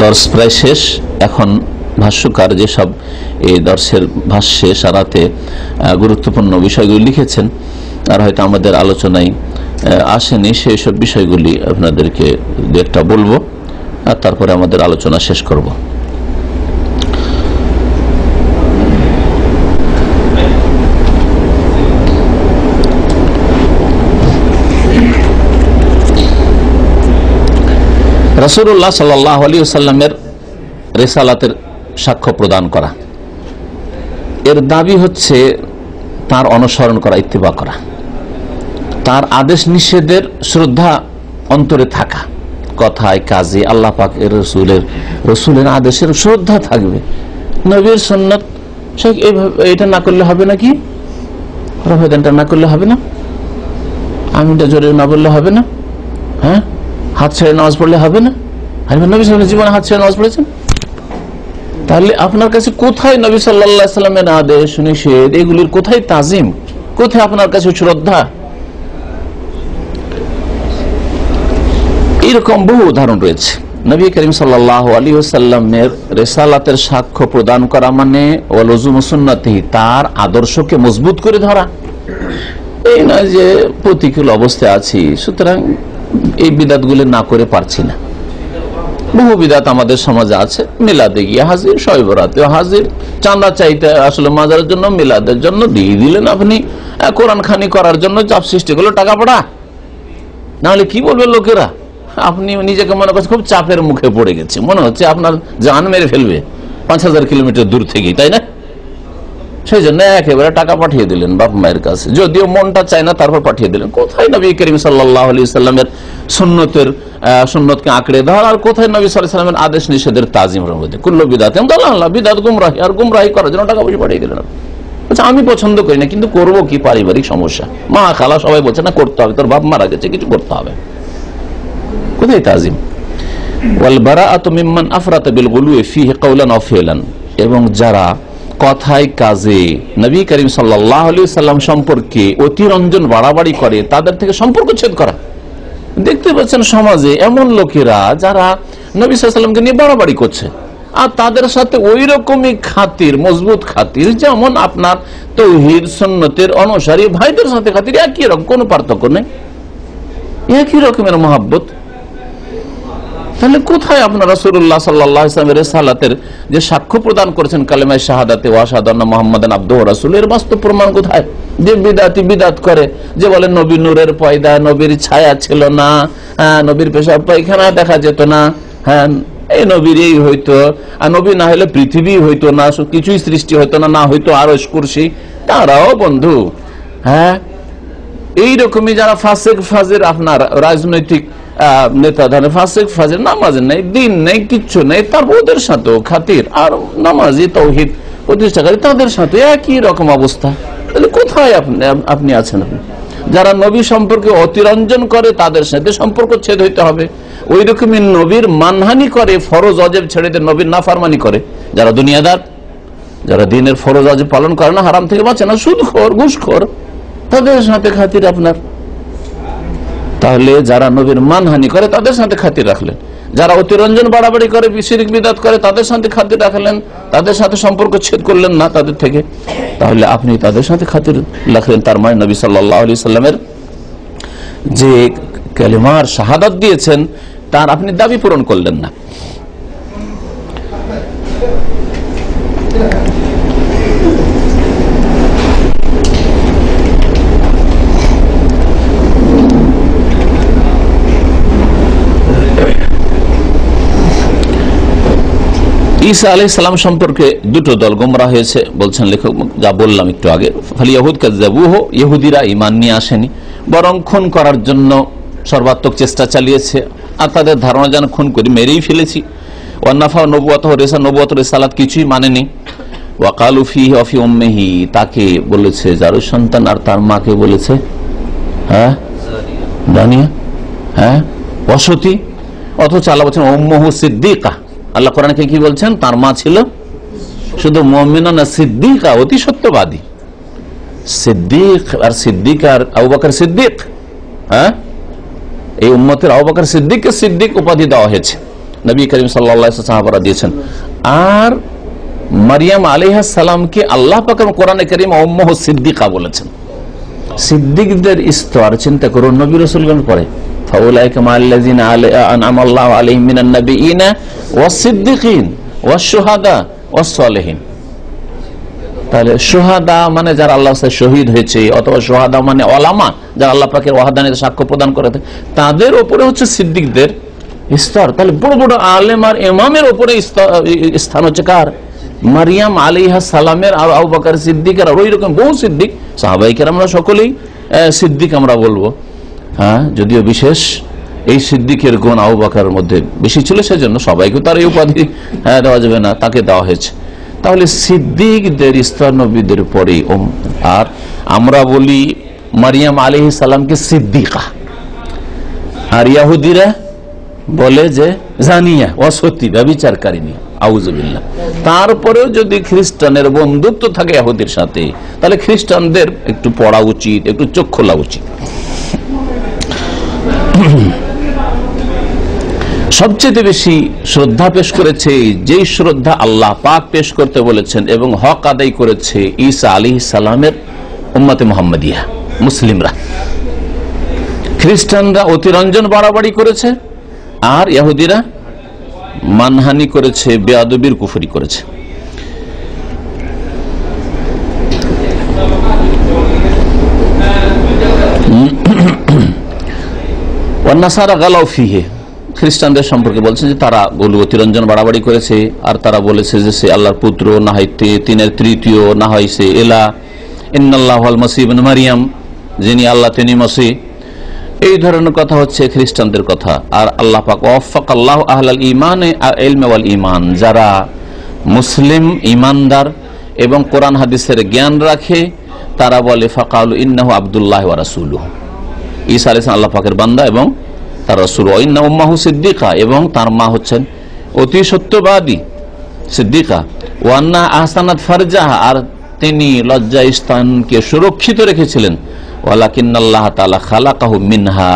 দর্শ প্রায় শেষ। এখন ভাষ্যকার যেসব এই দর্শের ভাষ্যে সারাতে গুরুত্বপূর্ণ বিষয়গুলি লিখেছেন আর হয়তো আমাদের আলোচনায় আসেনি, সেই সব বিষয়গুলি আপনাদেরকে দু একটা বলবো আর তারপরে আমাদের আলোচনা শেষ করব। রাসূলুল্লাহ সাল্লাল্লাহু আলাইহি ওয়াসাল্লামের রিসালাতের সাক্ষ্য প্রদান করা, এর দাবি হচ্ছে তার অনুসরণ করা, ইত্তিবা করা, তার আদেশ নিষেধের শ্রদ্ধা অন্তরে থাকা, কথায় কাজে আল্লাহ পাক এর রসুলের আদেশের শ্রদ্ধা থাকবে। নবীর সুন্নাত এটা না করলে হবে নাকি, রফেদানটা না করলে হবে না, আমিনটা জোরে না বললে হবে না, হ্যাঁ, হাত ছেড়ে নামাজ পড়লে হবে না? নবী সাল্লাল্লাহু জীবনে হাত ছেড়ে নামাজ পড়েছেন? তাহলে আপনার কাছে কোথায় নবী সাল্লাল্লাহু আলাইহি সাল্লামের আদেশ নিষেধ, এগুলির কোথায় তাজিম, কোথায় আপনার কাছে শ্রদ্ধা? এরকম বহু উদাহরণ রয়েছে। নবী করিম সাল্লাল্লাহু আলাইহি ওয়াসাল্লামের রিসালাতের সাক্ষ্য প্রদান করা মানে ওয়ালুজুম সুন্নতিহি, তার আদর্শকে মজবুত করে ধরা। এই না যে প্রতিকূল অবস্থায় আছি সুতরাং এই বিদাতগুলি না করে পারছি না। বহু বিদাত আমাদের সমাজে আছে, মিলাদে গিয়ে হাজির, শবে বরাতে হাজির, চাঁদা চাইতে আসলে মাজারের জন্য, মিলাদের জন্য দিয়ে দিলেন আপনি, কোরআন খানি করার জন্য চাপ সৃষ্টি করলো, টাকা পড়া, নাহলে কি বলবে লোকেরা, আপনি নিজেকে মনে করছেন খুব চাপের মুখে পড়ে গেছে, মনে হচ্ছে আপনার জান মেরে ফেলবে 5000 কিলোমিটার দূর থেকেই, তাই না? সেই জন্য একেবারে টাকা পাঠিয়ে দিলেন বাপ মায়ের কাছে, যদিও মনটা চায় না, তারপর পাঠিয়ে দিলেন। কোথায় নবী করিম সাল্লাল্লাহু আলাইহি সাল্লামের সুন্নতকে আঁকড়ে ধর, আর কোথায় নবী সাল্লাল্লাহু আলাইহি সাল্লামের আদেশ নিষেধের তাজিমের মধ্যে কুল্লু বিদআতিন দালালা, বিদআত গুমরাহি, আর গুমরাহি করার জন্য টাকা পয়সা পাঠিয়ে দিলেন। আচ্ছা, আমি পছন্দ করি না, কিন্তু করবো কি, পারিবারিক সমস্যা, মা খালা সবাই বলছে না করতে হবে, তোর বাপ মারা গেছে, কিছু করতে হবে। কোথায় তাজিম? ওয়াল বারাআতু মিম্মান আফরাতা বিল গুলুই ফীহি কাওলান আও ফি'লান, এবং যারা কথায় কাজে নবী করিম সাল্লাল্লাহু আলাইহি সাল্লাম সম্পর্কে অতিরঞ্জন বাড়াবাড়ি করে, তাদের থেকে সম্পর্ক ছেদ করা। দেখতে পাচ্ছেন সমাজে এমন লোকেরা যারা নবী সাল্লাল্লাহু আলাইহি সাল্লামকে নিয়ে বাড়াবাড়ি করছে, আর তাদের সাথে ওই রকমই খাতির, মজবুত খাতির, যেমন আপনার তাওহীদ সুন্নতের অনুসারী ভাইদের সাথে খাতির, একই রকম, কোনো পার্থক্য নেই, একই রকমের মহব্বত। তাহলে কোথায় আপনার রাসূলুল্লাহ সাল্লাল্লাহু আলাইহি ওয়াসাল্লামের রিসালাতের যে সাক্ষ্য প্রদান করেছেন কালেমায়ে শাহাদাতে ওয়া আশহাদু আন্না মুহাম্মাদান আবদুহু ওয়া রাসূলুহু, এর বাস্তব প্রমাণ কোথায়? যে বিদআতি বিদআত করে, যে বলে নবী নূরের পয়দা, নবীর ছায়া ছিল না, নবীর পেশাব পায়খানা দেখা যেত না, হ্যাঁ এই নবীর এই হইতো, আর নবী না হলে পৃথিবী হইতো না, কিছুই সৃষ্টি হইতো না, না হইতো আরশ কুরসি। তারাও বন্ধু হ্যাঁ এইরকমই যারা ফাসিক ফাজির, আপনার রাজনৈতিক নেতা ধরেন ফাসিক ফাজির, নামাজ নেই, দিন নেই, কিচ্ছু নেই, তার ওদের সাথেও খাতির, আর নামাজি তাওহীদ প্রতিষ্ঠাকারী তাদের সাথে একই রকম অবস্থা। তাহলে কোথায় আপনি আছেন? যারা নবী সম্পর্কে অতিরঞ্জন করে তাদের সাথে সম্পর্ক ছেদ হইতে হবে। ওই রকমই নবীর মানহানি করে, ফরজ অজেব ছেড়ে দিয়ে নবীর নাফরমানি করে যারা দুনিয়াদার, যারা দিনের ফরজ অজেব পালন করে না, হারাম থেকে বাঁচে না, সুদখোর ঘুষখোর, তাদের সাথে খাতির আপনার। তাহলে যারা নবীর মানহানি করে তাদের সাথে খাতির রাখলেন, যারা অতিরঞ্জন বাড়াবাড়ি করে, শিরক বিদআত করে, তাদের সাথে খাতির রাখলেন, তাদের সাথে সম্পর্ক ছেদ করলেন না তাদের থেকে। তাহলে আপনি তাদের সাথে খাতির রাখলেন, তার মানে নবী সাল্লাল্লাহু আলাইহি সাল্লামের যে কালেমার শাহাদাত দিয়েছেন তার আপনি দাবি পূরণ করলেন না। ঈসা আলাইহিস সালাম সম্পর্কে দুটো দল গোমরাহ হয়েছে বলছেন লেখক, যা বললাম একটু আগে। ফালিয়াহুদ কাযাবুহু, ইহুদিরা ঈমান নিয়ে আসেনি, বরং খুন করার জন্য সর্বাত্মক চেষ্টা চালিয়েছে, আর তাদের ধারণা যেন খুন করে মেরেই ফেলেছি। ওয়ান্নাফা নবুওয়াতাহু, নবুওয়াত রিসালাত কিছুই মানেনি। ওয়াকালু ফীহি ওয়া ফী উম্মিহি, তাকে বলেছে যার সন্তান, আর তার মাকে বলেছে হ্যাঁ দানিয়া, হ্যাঁ অসতী। অথচ আল্লাহ বলছেন উম্মুহু সিদ্দিকা। আল্লাহ কোরআনে কি বলছেন? তার মা ছিল শুধু মুমিনা না, সিদ্দিকা, অতি সত্যবাদী। সিদ্দিক আর সিদ্দিক আর আবু বকর সিদ্দিক, হ্যাঁ এই উম্মতের আবু বকর সিদ্দিককে সিদ্দিক উপাধি দেওয়া হয়েছে, নবী করিম সাল্লাল্লাহু আলাইহি ওয়াসাল্লাম সাহাবারা দিয়েছেন। আর মারিয়াম আলাইহিস সালামকে আল্লাহ পাক কোরআনে কারীম উম্মুহু সিদ্দিকা বলেছেন। সিদ্দিকদের স্তর চিন্তা করুন, নবী রাসূলগণ পরে ফাউলাইকা মাল্লাযিনা আনআমা আল্লাহু আলাইহিম মিনান নাবিয়িনা ওয়াস-সিদ্দিকিন ওয়াস-শুহাদা ওয়াস-সালিহিন। তাহলে শুহাদা মানে যারা আল্লাহর কাছে শহীদ হয়েছে, অথবা শুহাদা মানে ওলামা যারা আল্লাহ পাকের ওয়াহদানিয়তের সাক্ষ্য প্রদান করে, তাদের উপরে হচ্ছে সিদ্দিকদের স্তর। তাহলে বড় বড় আলেম আর ইমামের উপরে স্থান হচ্ছে কার? মারিয়াম আলাইহিস সালামের, আর আবু বকর সিদ্দিকের, আর ওই রকম বহু সিদ্দিক সাহাবায়ে কেরামরা সকলেই সিদ্দিক আমরা বলবো। হ্যাঁ, যদিও বিশেষ এই সিদ্দিকের গুণ আবু বকরের মধ্যে বেশি ছিল, সেজন্য সবাইকে তার এই উপাধি দেওয়া যাবে না, তাকে দেওয়া হয়েছে। তাহলে সিদ্দিকদের স্তর নবীদের পরে। আর আমরা বলি মারিয়াম আলাইহিস সালামকে সিদ্দিকা, আর ইহুদিরা বলে যে জানিয়া, অসতী, ব্যভিচারকারিনী, আউযুবিল্লাহ। তারপরেও যদি খ্রিস্টানের বন্ধুত্ব থাকে ইহুদির সাথে, তাহলে খ্রিস্টানদের একটু পড়া উচিত, একটু চোখ খোলা উচিত। সবচেয়ে বেশি শ্রদ্ধা পেশ করেছে, যেই শ্রদ্ধা আল্লাহ পাক পেশ করতে বলেছেন এবং হক আদায় করেছে ঈসা আলাইহিস সালামের উম্মতে মুহাম্মাদিয়া, মুসলিমরা। খ্রিস্টানরা অতিরঞ্জন বাড়াবাড়ি করেছে, আর ইহুদিরা মানহানি করেছে, বেয়াদবির কুফরি করেছে। ওয়ান নাসারা গালাউ ফিহি, খ্রিস্টানদের সম্পর্কে বলছেন যে তারা গোলু অতিরঞ্জন বাড়াবাড়ি করেছে, আর তারা বলেছে যে সে আল্লাহর পুত্র, না হয় তিনের তৃতীয়, না হয় সে এলা, ইন্নাল্লাহুল মাসীহ ইবনে মারিয়াম, যিনি আল্লাহ তিনি মসিহ। এই ধরনের কথা হচ্ছে খ্রিস্টানদের কথা। আর আল্লাহ পাক ওয়াফাকাল্লাহু আহলাল ঈমান ইলমি ওয়াল ঈমান, যারা মুসলিম ঈমানদার এবং কোরআন হাদিসের জ্ঞান রাখে, তারা বলে ফাকালু ইন্নাহু আব্দুল্লাহ ওয়া রাসূলুহু, ঈসা আলাইহিস সালাম আল্লাহ পাকের বান্দা এবং তার রাসূল। ওয়া ইন্না উম্মাহু সিদ্দিকা, এবং তার মা হচ্ছেন অতি সত্যবাদী সিদ্দিকা। ওয়া আন্না আহসানাত ফারজাহা, আর তিনি লজ্জা স্থানকে সুরক্ষিত রেখেছিলেন। ওয়ালাকিন্নাল্লাহ তাআলা খালাকাহু মিনহা,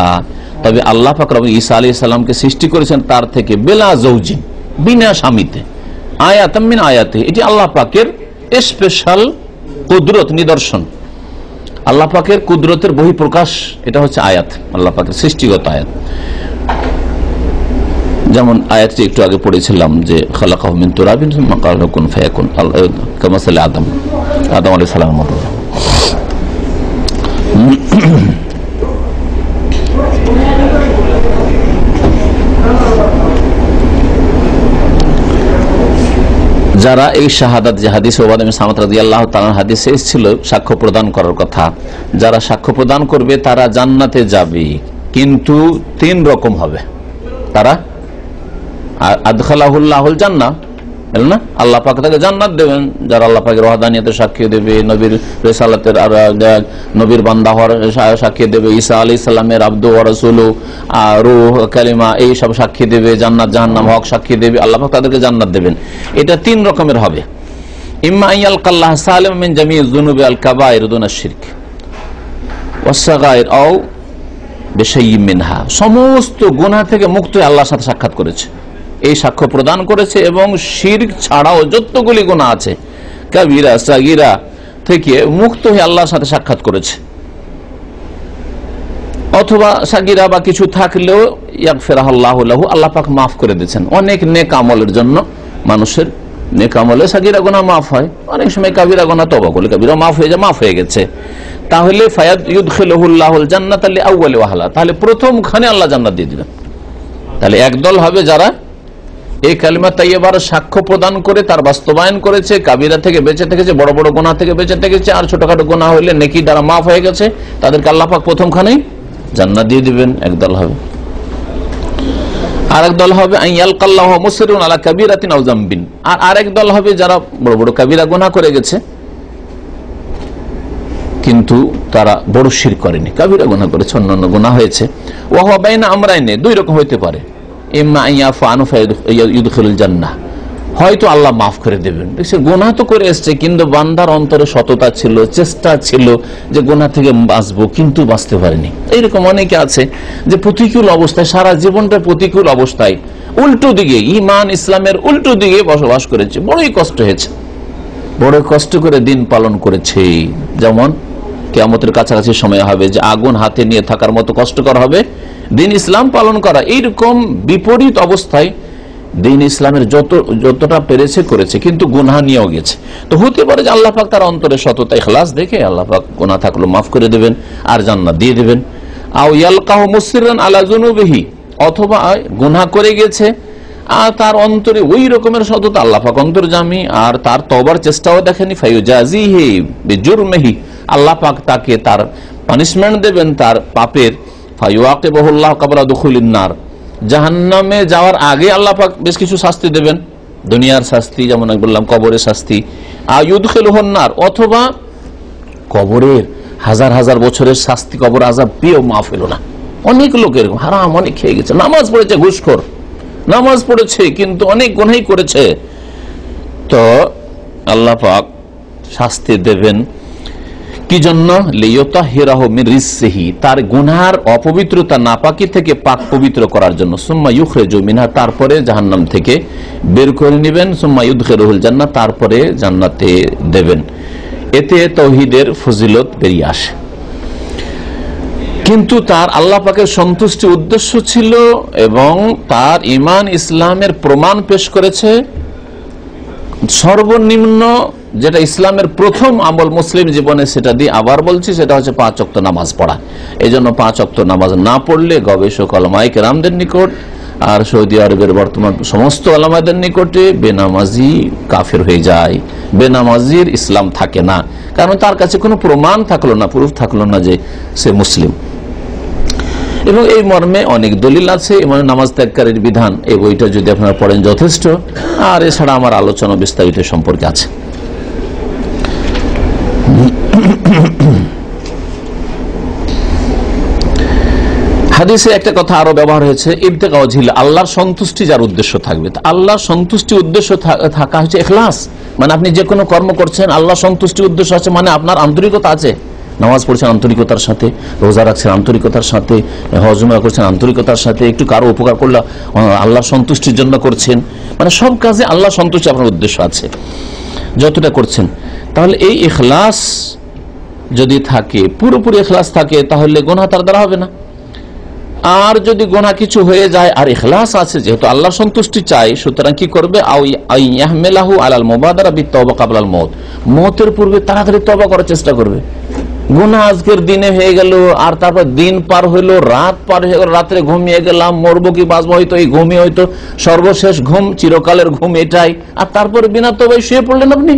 তবে আল্লাহ পাক রব্বুল ঈসা আলাইহিস সালামকে সৃষ্টি করেছেন তার থেকে বেলা জৌজিন, বিনা স্বামীতে। আয়াতাম মিন আয়াতে, এটি আল্লাহ পাকের স্পেশাল কুদরত, নিদর্শন, আল্লাহ পাকের কুদরতের বহিঃপ্রকাশ। এটা হচ্ছে আয়াত, আল্লাহ পাকের সৃষ্টিগত আয়াত। যেমন আয়াতটি একটু আগে পড়েছিলাম যে খালাকাহু মিন তুরাবিন সুম্মা ক্বালা লাহু কুন ফায়াকুন, কামাসালি আদম আলাইহিস সালামের মতো। যারা এই শাহাদাত, যে হাদিস ওবাদা বিন সামাত রাদিয়াল্লাহু তাআলা হাদিসে এসেছিল সাক্ষ্য প্রদান করার কথা, যারা সাক্ষ্য প্রদান করবে তারা জান্নাতে যাবে, কিন্তু 3 রকম হবে। তারা আদখালাহুল্লাহুল জান্নাহ, না, আল্লাহ পাক তাকে জান্নাত দেবেন। যারা আল্লাহ পাকের ওয়াহদানিয়তের সাক্ষী দেবে, নবীর রিসালাতের আর নবীর বান্দা হওয়ার সাক্ষী দেবে, ঈসা আলাইহিস সালামের আব্দু ওয়া রাসূলু, রূহ, কালিমা, এই সব সাক্ষী দেবে, জান্নাত জাহান্নাম হক সাক্ষী দেবে, আল্লাহ পাক তাদেরকে জান্নাত দেবেন। এটা 3 রকমের হবে। ইম্মা আইয়ালকাল্লাহ সালিম মিন জামিই যুনুবি আল কাবায়ের দুনা শিরক ওয়াস সাগায়ের আও বিশাইয়্যিন মিনহা, সমস্ত গুনাহ থেকে মুক্ত হয়ে আল্লাহর সাথে সাক্ষাৎ করেছে, এই সাক্ষ্য প্রদান করেছে, এবং শিরক ছাড়াও যতগুলি গুনাহ আছে কাবীরা সাগীরা থেকে মুক্ত হয়ে আল্লাহর সাথে সাক্ষাৎ করেছে। অথবা সাগীরা বা কিছু থাকলেও ইয়াগফিরাহুল্লাহু লাহু, আল্লাহ পাক মাফ করে দিয়েছেন। অনেক নেক আমলের জন্য মানুষের নেক আমলে সাগীরা গুনাহ মাফ হয়, অনেক সময় কাবীরা গুনাহ তওবা করলে কাবীরা মাফ হয়ে যায়, মাফ হয়ে গেছে। তাহলে ফায়াদ ইউদখিলুহুল্লাহুল জান্নাতা লিআউয়ালি ওয়াহলা, তাহলে প্রথমখানে আল্লাহ জান্নাত দিয়ে দিবেন। তাহলে একদল হবে যারা এই কালিমা তাইয়্যিবার সাক্ষ্য প্রদান করে তার বাস্তবায়ন করেছে, কাবিরা থেকে বেঁচে থেকেছে, বড় বড় গুনাহ থেকে বেঁচে থেকেছে, আর ছোটখাটো গুনাহ হইলে নেকি দ্বারা মাফ হয়ে গেছে, তাদেরকে আল্লাহ পাক প্রথমখানেই জান্নাত দিয়ে দিবেন। একদল হবে। আর এক দল হবে আইয়ালকাল্লাহু মুসিরুন আলা কাবীরাতিন আও যামবিন, আর আরেক দল হবে যারা বড় বড় কাবিরা গুনাহ করে গেছে কিন্তু তারা বড় শিরক করেনি, কাবিরা গুনাহ করেছে, অন্যান্য গুনাহ হয়েছে। ওয়া হুয়া বাইনা আমরাইনে, 2 রকম হইতে পারে। ইম্মা আইয়াফু আনহু ফায়ুদখিলুল জান্নাহ, হয়তো আল্লাহ মাফ করে দেবেন। সে গুনাহ তো করে এসছে, কিন্তু বান্দার অন্তরে সততা ছিল, চেষ্টা ছিল যে গুনাহ থেকে বাঁচবো, কিন্তু বাঁচতে পারেনি। এইরকম অনেকে আছে যে প্রতিকূল অবস্থায়, সারা জীবনটা প্রতিকূল অবস্থায়, উল্টো দিকে, ঈমান ইসলামের উল্টো দিকে বসবাস করেছে, বড়ই কষ্ট হয়েছে, বড় কষ্ট করে দিন পালন করেছে। যেমন কিয়ামতের কাছাকাছি সময় হবে যে আগুন হাতে নিয়ে থাকার মতো কষ্টকর হবে দিন ইসলাম পালন করা। এইরকম বিপরীত অবস্থায় দিন ইসলামের যতটা পেরেছে করেছে, কিন্তু গুনাহ নিয়েও গেছে। তো হতে পারে যে আল্লাহ পাক তার অন্তরে সততা ইখলাস দেখে আল্লাহ পাক গুনাহ থাকলে মাফ করে দেবেন আর জান্নাত দিয়ে দেবেন। আও ইয়ালকাহু মুসিররান আলা যুনুবিহি, অথবা গুনাহ করে গেছে আর তার অন্তরে ওই রকমের সততা, আল্লাহ পাক অন্তর্যামী, আর তার তওবার চেষ্টাও দেখেনি। ফায়ুজাজিহি বিজুরমিহি, আল্লাহ পাক তাকে তার পানিশমেন্ট দেবেন তার পাপের। ফায়ুআকিবুহুল্লাহু ক্বাবলা দুখুলিন নার, জাহান্নামে যাওয়ার আগে আল্লাহ পাক বেশ কিছু শাস্তি দেবেন, দুনিয়ার শাস্তি, যেমন বললাম কবরের শাস্তি। আয়ুদখিলুহুন নার, অথবা কবরের হাজার হাজার বছরের শাস্তি, কবর আযাব পেয়েও মাফ হলো না। অনেক লোক এরকম হারাম অনেক খেয়ে গেছে, নামাজ পড়েছে, ঘুষখোর, নামাজ পড়েছে কিন্তু অনেক গুনাহ করেছে, তো আল্লাহ পাক শাস্তি দেবেন। কি জন্য? লিয়ুতাহিরাহু মিন রিসসিহি, তার গুনার অপবিত্রতা নাপাকি থেকে পাক পবিত্র করার জন্য। সুম্মা ইউখরিজু মিনহা, তারপরে জাহান্নাম থেকে বের করে নেবেন। সুম্মা ইউদখিলুহুল জান্নাহ, তারপরে জান্নাতে দেবেন। এতে তাওহীদের ফজিলত বেরিয়ে আসে। কিন্তু তার আল্লাহ পাকের সন্তুষ্টি উদ্দেশ্য ছিল এবং তার ঈমান ইসলামের প্রমাণ পেশ করেছে। সর্বনিম্ন যেটা ইসলামের প্রথম আমল মুসলিম জীবনে, সেটা দিয়ে আবার বলছি, সেটা হচ্ছে 5 ওয়াক্ত নামাজ পড়া। এই জন্য 5 ওয়াক্ত নামাজ না পড়লে গবেষক উলামায়ে কেরামদের নিকট আর সৌদি আরবের বর্তমান সমস্ত আলেমদের নিকটে বেনামাজি কাফের হয়ে যায়, বেনামাজির ইসলাম থাকে না, কারণ তার কাছে কোনো প্রমাণ থাকলো না, প্রুফ থাকলো না যে সে মুসলিম। এবং এই মর্মে অনেক দলিল আছে, মানে নামাজ ত্যাগকারীর বিধান, এই বইটা যদি আপনারা পড়েন যথেষ্ট। আর এছাড়া আমার আলোচনা বিস্তারিত সম্পর্কে আছে। হাদিসে একটা কথা আরো ব্যবহার হয়েছে, ইবতেগা ওয়াজহিল্লাহ, আল্লাহর সন্তুষ্টি যার উদ্দেশ্য থাকবে। আল্লাহর সন্তুষ্টি উদ্দেশ্য থাকা হচ্ছে ইখলাস, মানে আপনি যে কোনো কর্ম করছেন আল্লাহর সন্তুষ্টি উদ্দেশ্য আছে, মানে আপনার আন্তরিকতা আছে। নামাজ পড়ছেন আন্তরিকতার সাথে, রোজা রাখছেন আন্তরিকতার সাথে, হজ উমরা করছেন আন্তরিকতার সাথে, একটু কারো উপকার করলে আল্লাহ সন্তুষ্টির জন্য করছেন, মানে সব কাজে আল্লাহ সন্তুষ্টি আপনার উদ্দেশ্য আছে যতটা করছেন। তাহলে এই ইখলাস যদি থাকে, পুরোপুরি ইখলাস থাকে, তাহলে গুনাহ তার দ্বারা হবে না। আর যদি গুনাহ কিছু হয়ে যায় আর ইখলাস আছে, যেহেতু আল্লাহর সন্তুষ্টি চাই, সুতরাং কি করবে, আইয়াহমিলাহু আলাল মুবাদারা বিত-তওবা ক্বাবলাল মউত, মওতের পূর্বে তাড়াতাড়ি তওবা করার চেষ্টা করবে। গুনাহ আজকের দিনে হয়ে গেল, আর তারপর দিন পার হইলো, রাত পার হয়ে গেল, রাত্রে ঘুমিয়ে গেলাম, মরবো কি বাঁচবো, হয়তো এই ঘুমিয়ে হয়তো সর্বশেষ ঘুম, চিরকালের ঘুম এটাই, আর তারপরে বিনা তওবায় শুয়ে পড়লেন আপনি।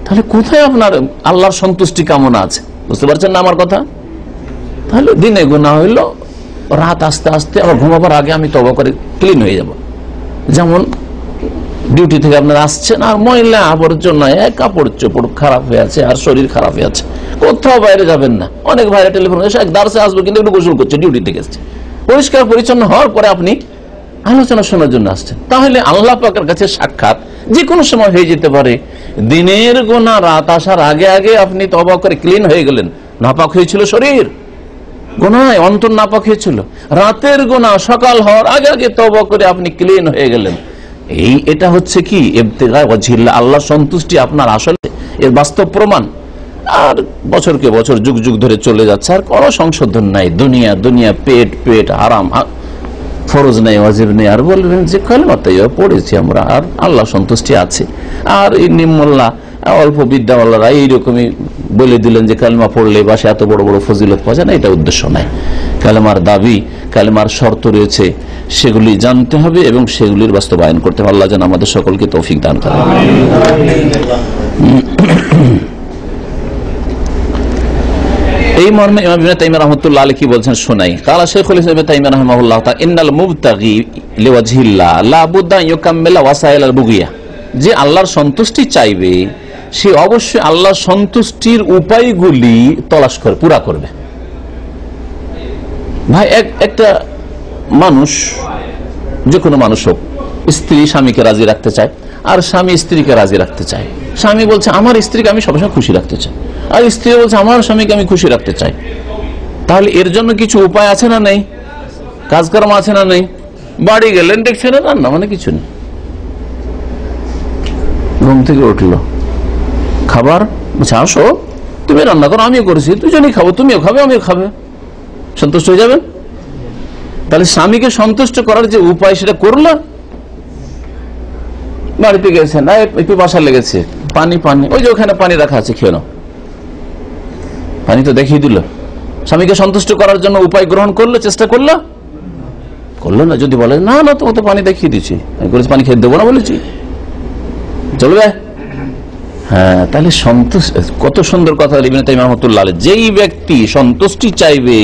তাহলে কোথায় আপনার আল্লাহর সন্তুষ্টি কামনা আছে? বুঝতে পারছেন না আমার কথা? তাহলে দিনে গুনাহ হইলো, রাত আস্তে আস্তে আবার ঘুমাবার আগে আমি তওবা করে ক্লিন হয়ে যাব। যেমন ডিউটি থেকে আপনারা আসছেন আর ময়লা আবর্জনা, কাপড় চোপড় খারাপ হয়ে আছে আর শরীর খারাপ হয়ে আছে, কোথাও বাইরে যাবেন না। অনেক ভাইরা টেলিফোন দার্সে আসবো কিন্তু একটু গোসল করছে, ডিউটি থেকে এসছে, পরিষ্কার পরিচ্ছন্ন হওয়ার পরে আপনি আলোচনা শোনার জন্য আসছেন। তাহলে আল্লাহ পাকের কাছে সাক্ষাৎ যে কোনো সময় হয়ে যেতে পারে। দিনের গুনাহ রাত আসার আগে আগে আপনি তওবা করে ক্লিন হয়ে গেলেন, নাপাক হয়েছিল শরীর, গুনায় অন্তর নাপাক হয়েছিল, রাতের গুনাহ সকাল হওয়ার আগে আগে তওবা করে আপনি ক্লিন হয়ে গেলেন। এটা হচ্ছে কি ইবতিগা ওয়াজহিল্লাহ, আল্লাহ সন্তুষ্টি আপনার আসলে এর বাস্তব প্রমাণ। আর বছরকে বছর যুগ যুগ ধরে চলে যাচ্ছে, আর কোনো সংশোধন নাই। দুনিয়া দুনিয়া, পেট পেট, হারাম, ফরজ নেই, ওয়াজিব নেই, আর বলবেন যে কালেমা তাইয়্যিবা পড়েছি আমরা, আর আল্লাহ সন্তুষ্টি আছে। আর এই নিম্মল্লা অল্প বিদ্যাওয়ালারা এইরকমই বলে দিলেন যে কালেমা পড়লে বা সে এত বড় বড় ফজিলত পাওয়া যায় না, এটা উদ্দেশ্য নাই। কালেমার দাবি, কালেমার শর্ত রয়েছে, সেগুলি জানতে হবে এবং সেগুলির বাস্তবায়ন করতে হবে। আল্লাহ যেন আমাদের সকলকে তৌফিক দান করেন। এই মর্মে ইমাম ইবনে তাইমিয়া রাহমাতুল্লাহ আলাইহি কি বলছেন শোনাই। কালা শাইখুল ইসলাম ইবনে তাইমিয়া রাহিমাহুল্লাহ তাআলা, ইন্নাল মুবতাগি লিওয়াজহিল্লাহ লা বুদ্দা ইউকাম্মিলা ওয়াসাইলাল বুগিয়া, যে আল্লাহর সন্তুষ্টি চাইবে সে অবশ্যই আল্লাহর সন্তুষ্টির উপায়গুলি তলাশ করে পুরা করবে। ভাই একটা মানুষ, যে কোনো মানুষ হোক, স্ত্রী স্বামীকে রাজি রাখতে চায় আর স্বামী স্ত্রীকে রাজি রাখতে চায়। স্বামী বলছে আমার স্ত্রীকে আমি সবসময় খুশি রাখতে চাই, আর স্ত্রী বলছে আমার স্বামীকে আমি খুশি রাখতে চাই। তাহলে এর জন্য কিছু উপায় আছে না নেই? কাজকর্ম আছে না নেই? বাড়ি গেলেন দেখছেন রান্না মানে কিছু নেই, ঘুম থেকে উঠলো, খাবার বলছে আসো তুমি রান্না করো, আমিও করেছি, দুজনেই খাবো, তুমিও খাবে আমিও খাবে, সন্তুষ্ট হয়ে যাবেন। তাহলে স্বামীকে সন্তুষ্ট করার যে উপায় সেটা করলো। বাড়িতে গেছেন, একটু বাসা লেগেছে, পানি পানি, ওই যে ওখানে পানি রাখা আছে, খেয়ে নাও, পানি তো দেখিয়ে দিল। স্বামীকে সন্তুষ্ট করার জন্য উপায় গ্রহণ করলো, চেষ্টা করলো না। যদি বলে না না তোমাকে তো পানি দেখিয়ে দিচ্ছি, আমি বলেছি পানি খেয়ে দেবো না বলেছি, চলবে? হ্যাঁ, তাহলে সন্তুষ্ট, কত সুন্দর কথা ইবনে তাইমিয়া রাহমাতুল্লাহ আলাইহি, যেই ব্যক্তি সন্তুষ্টি চাইবে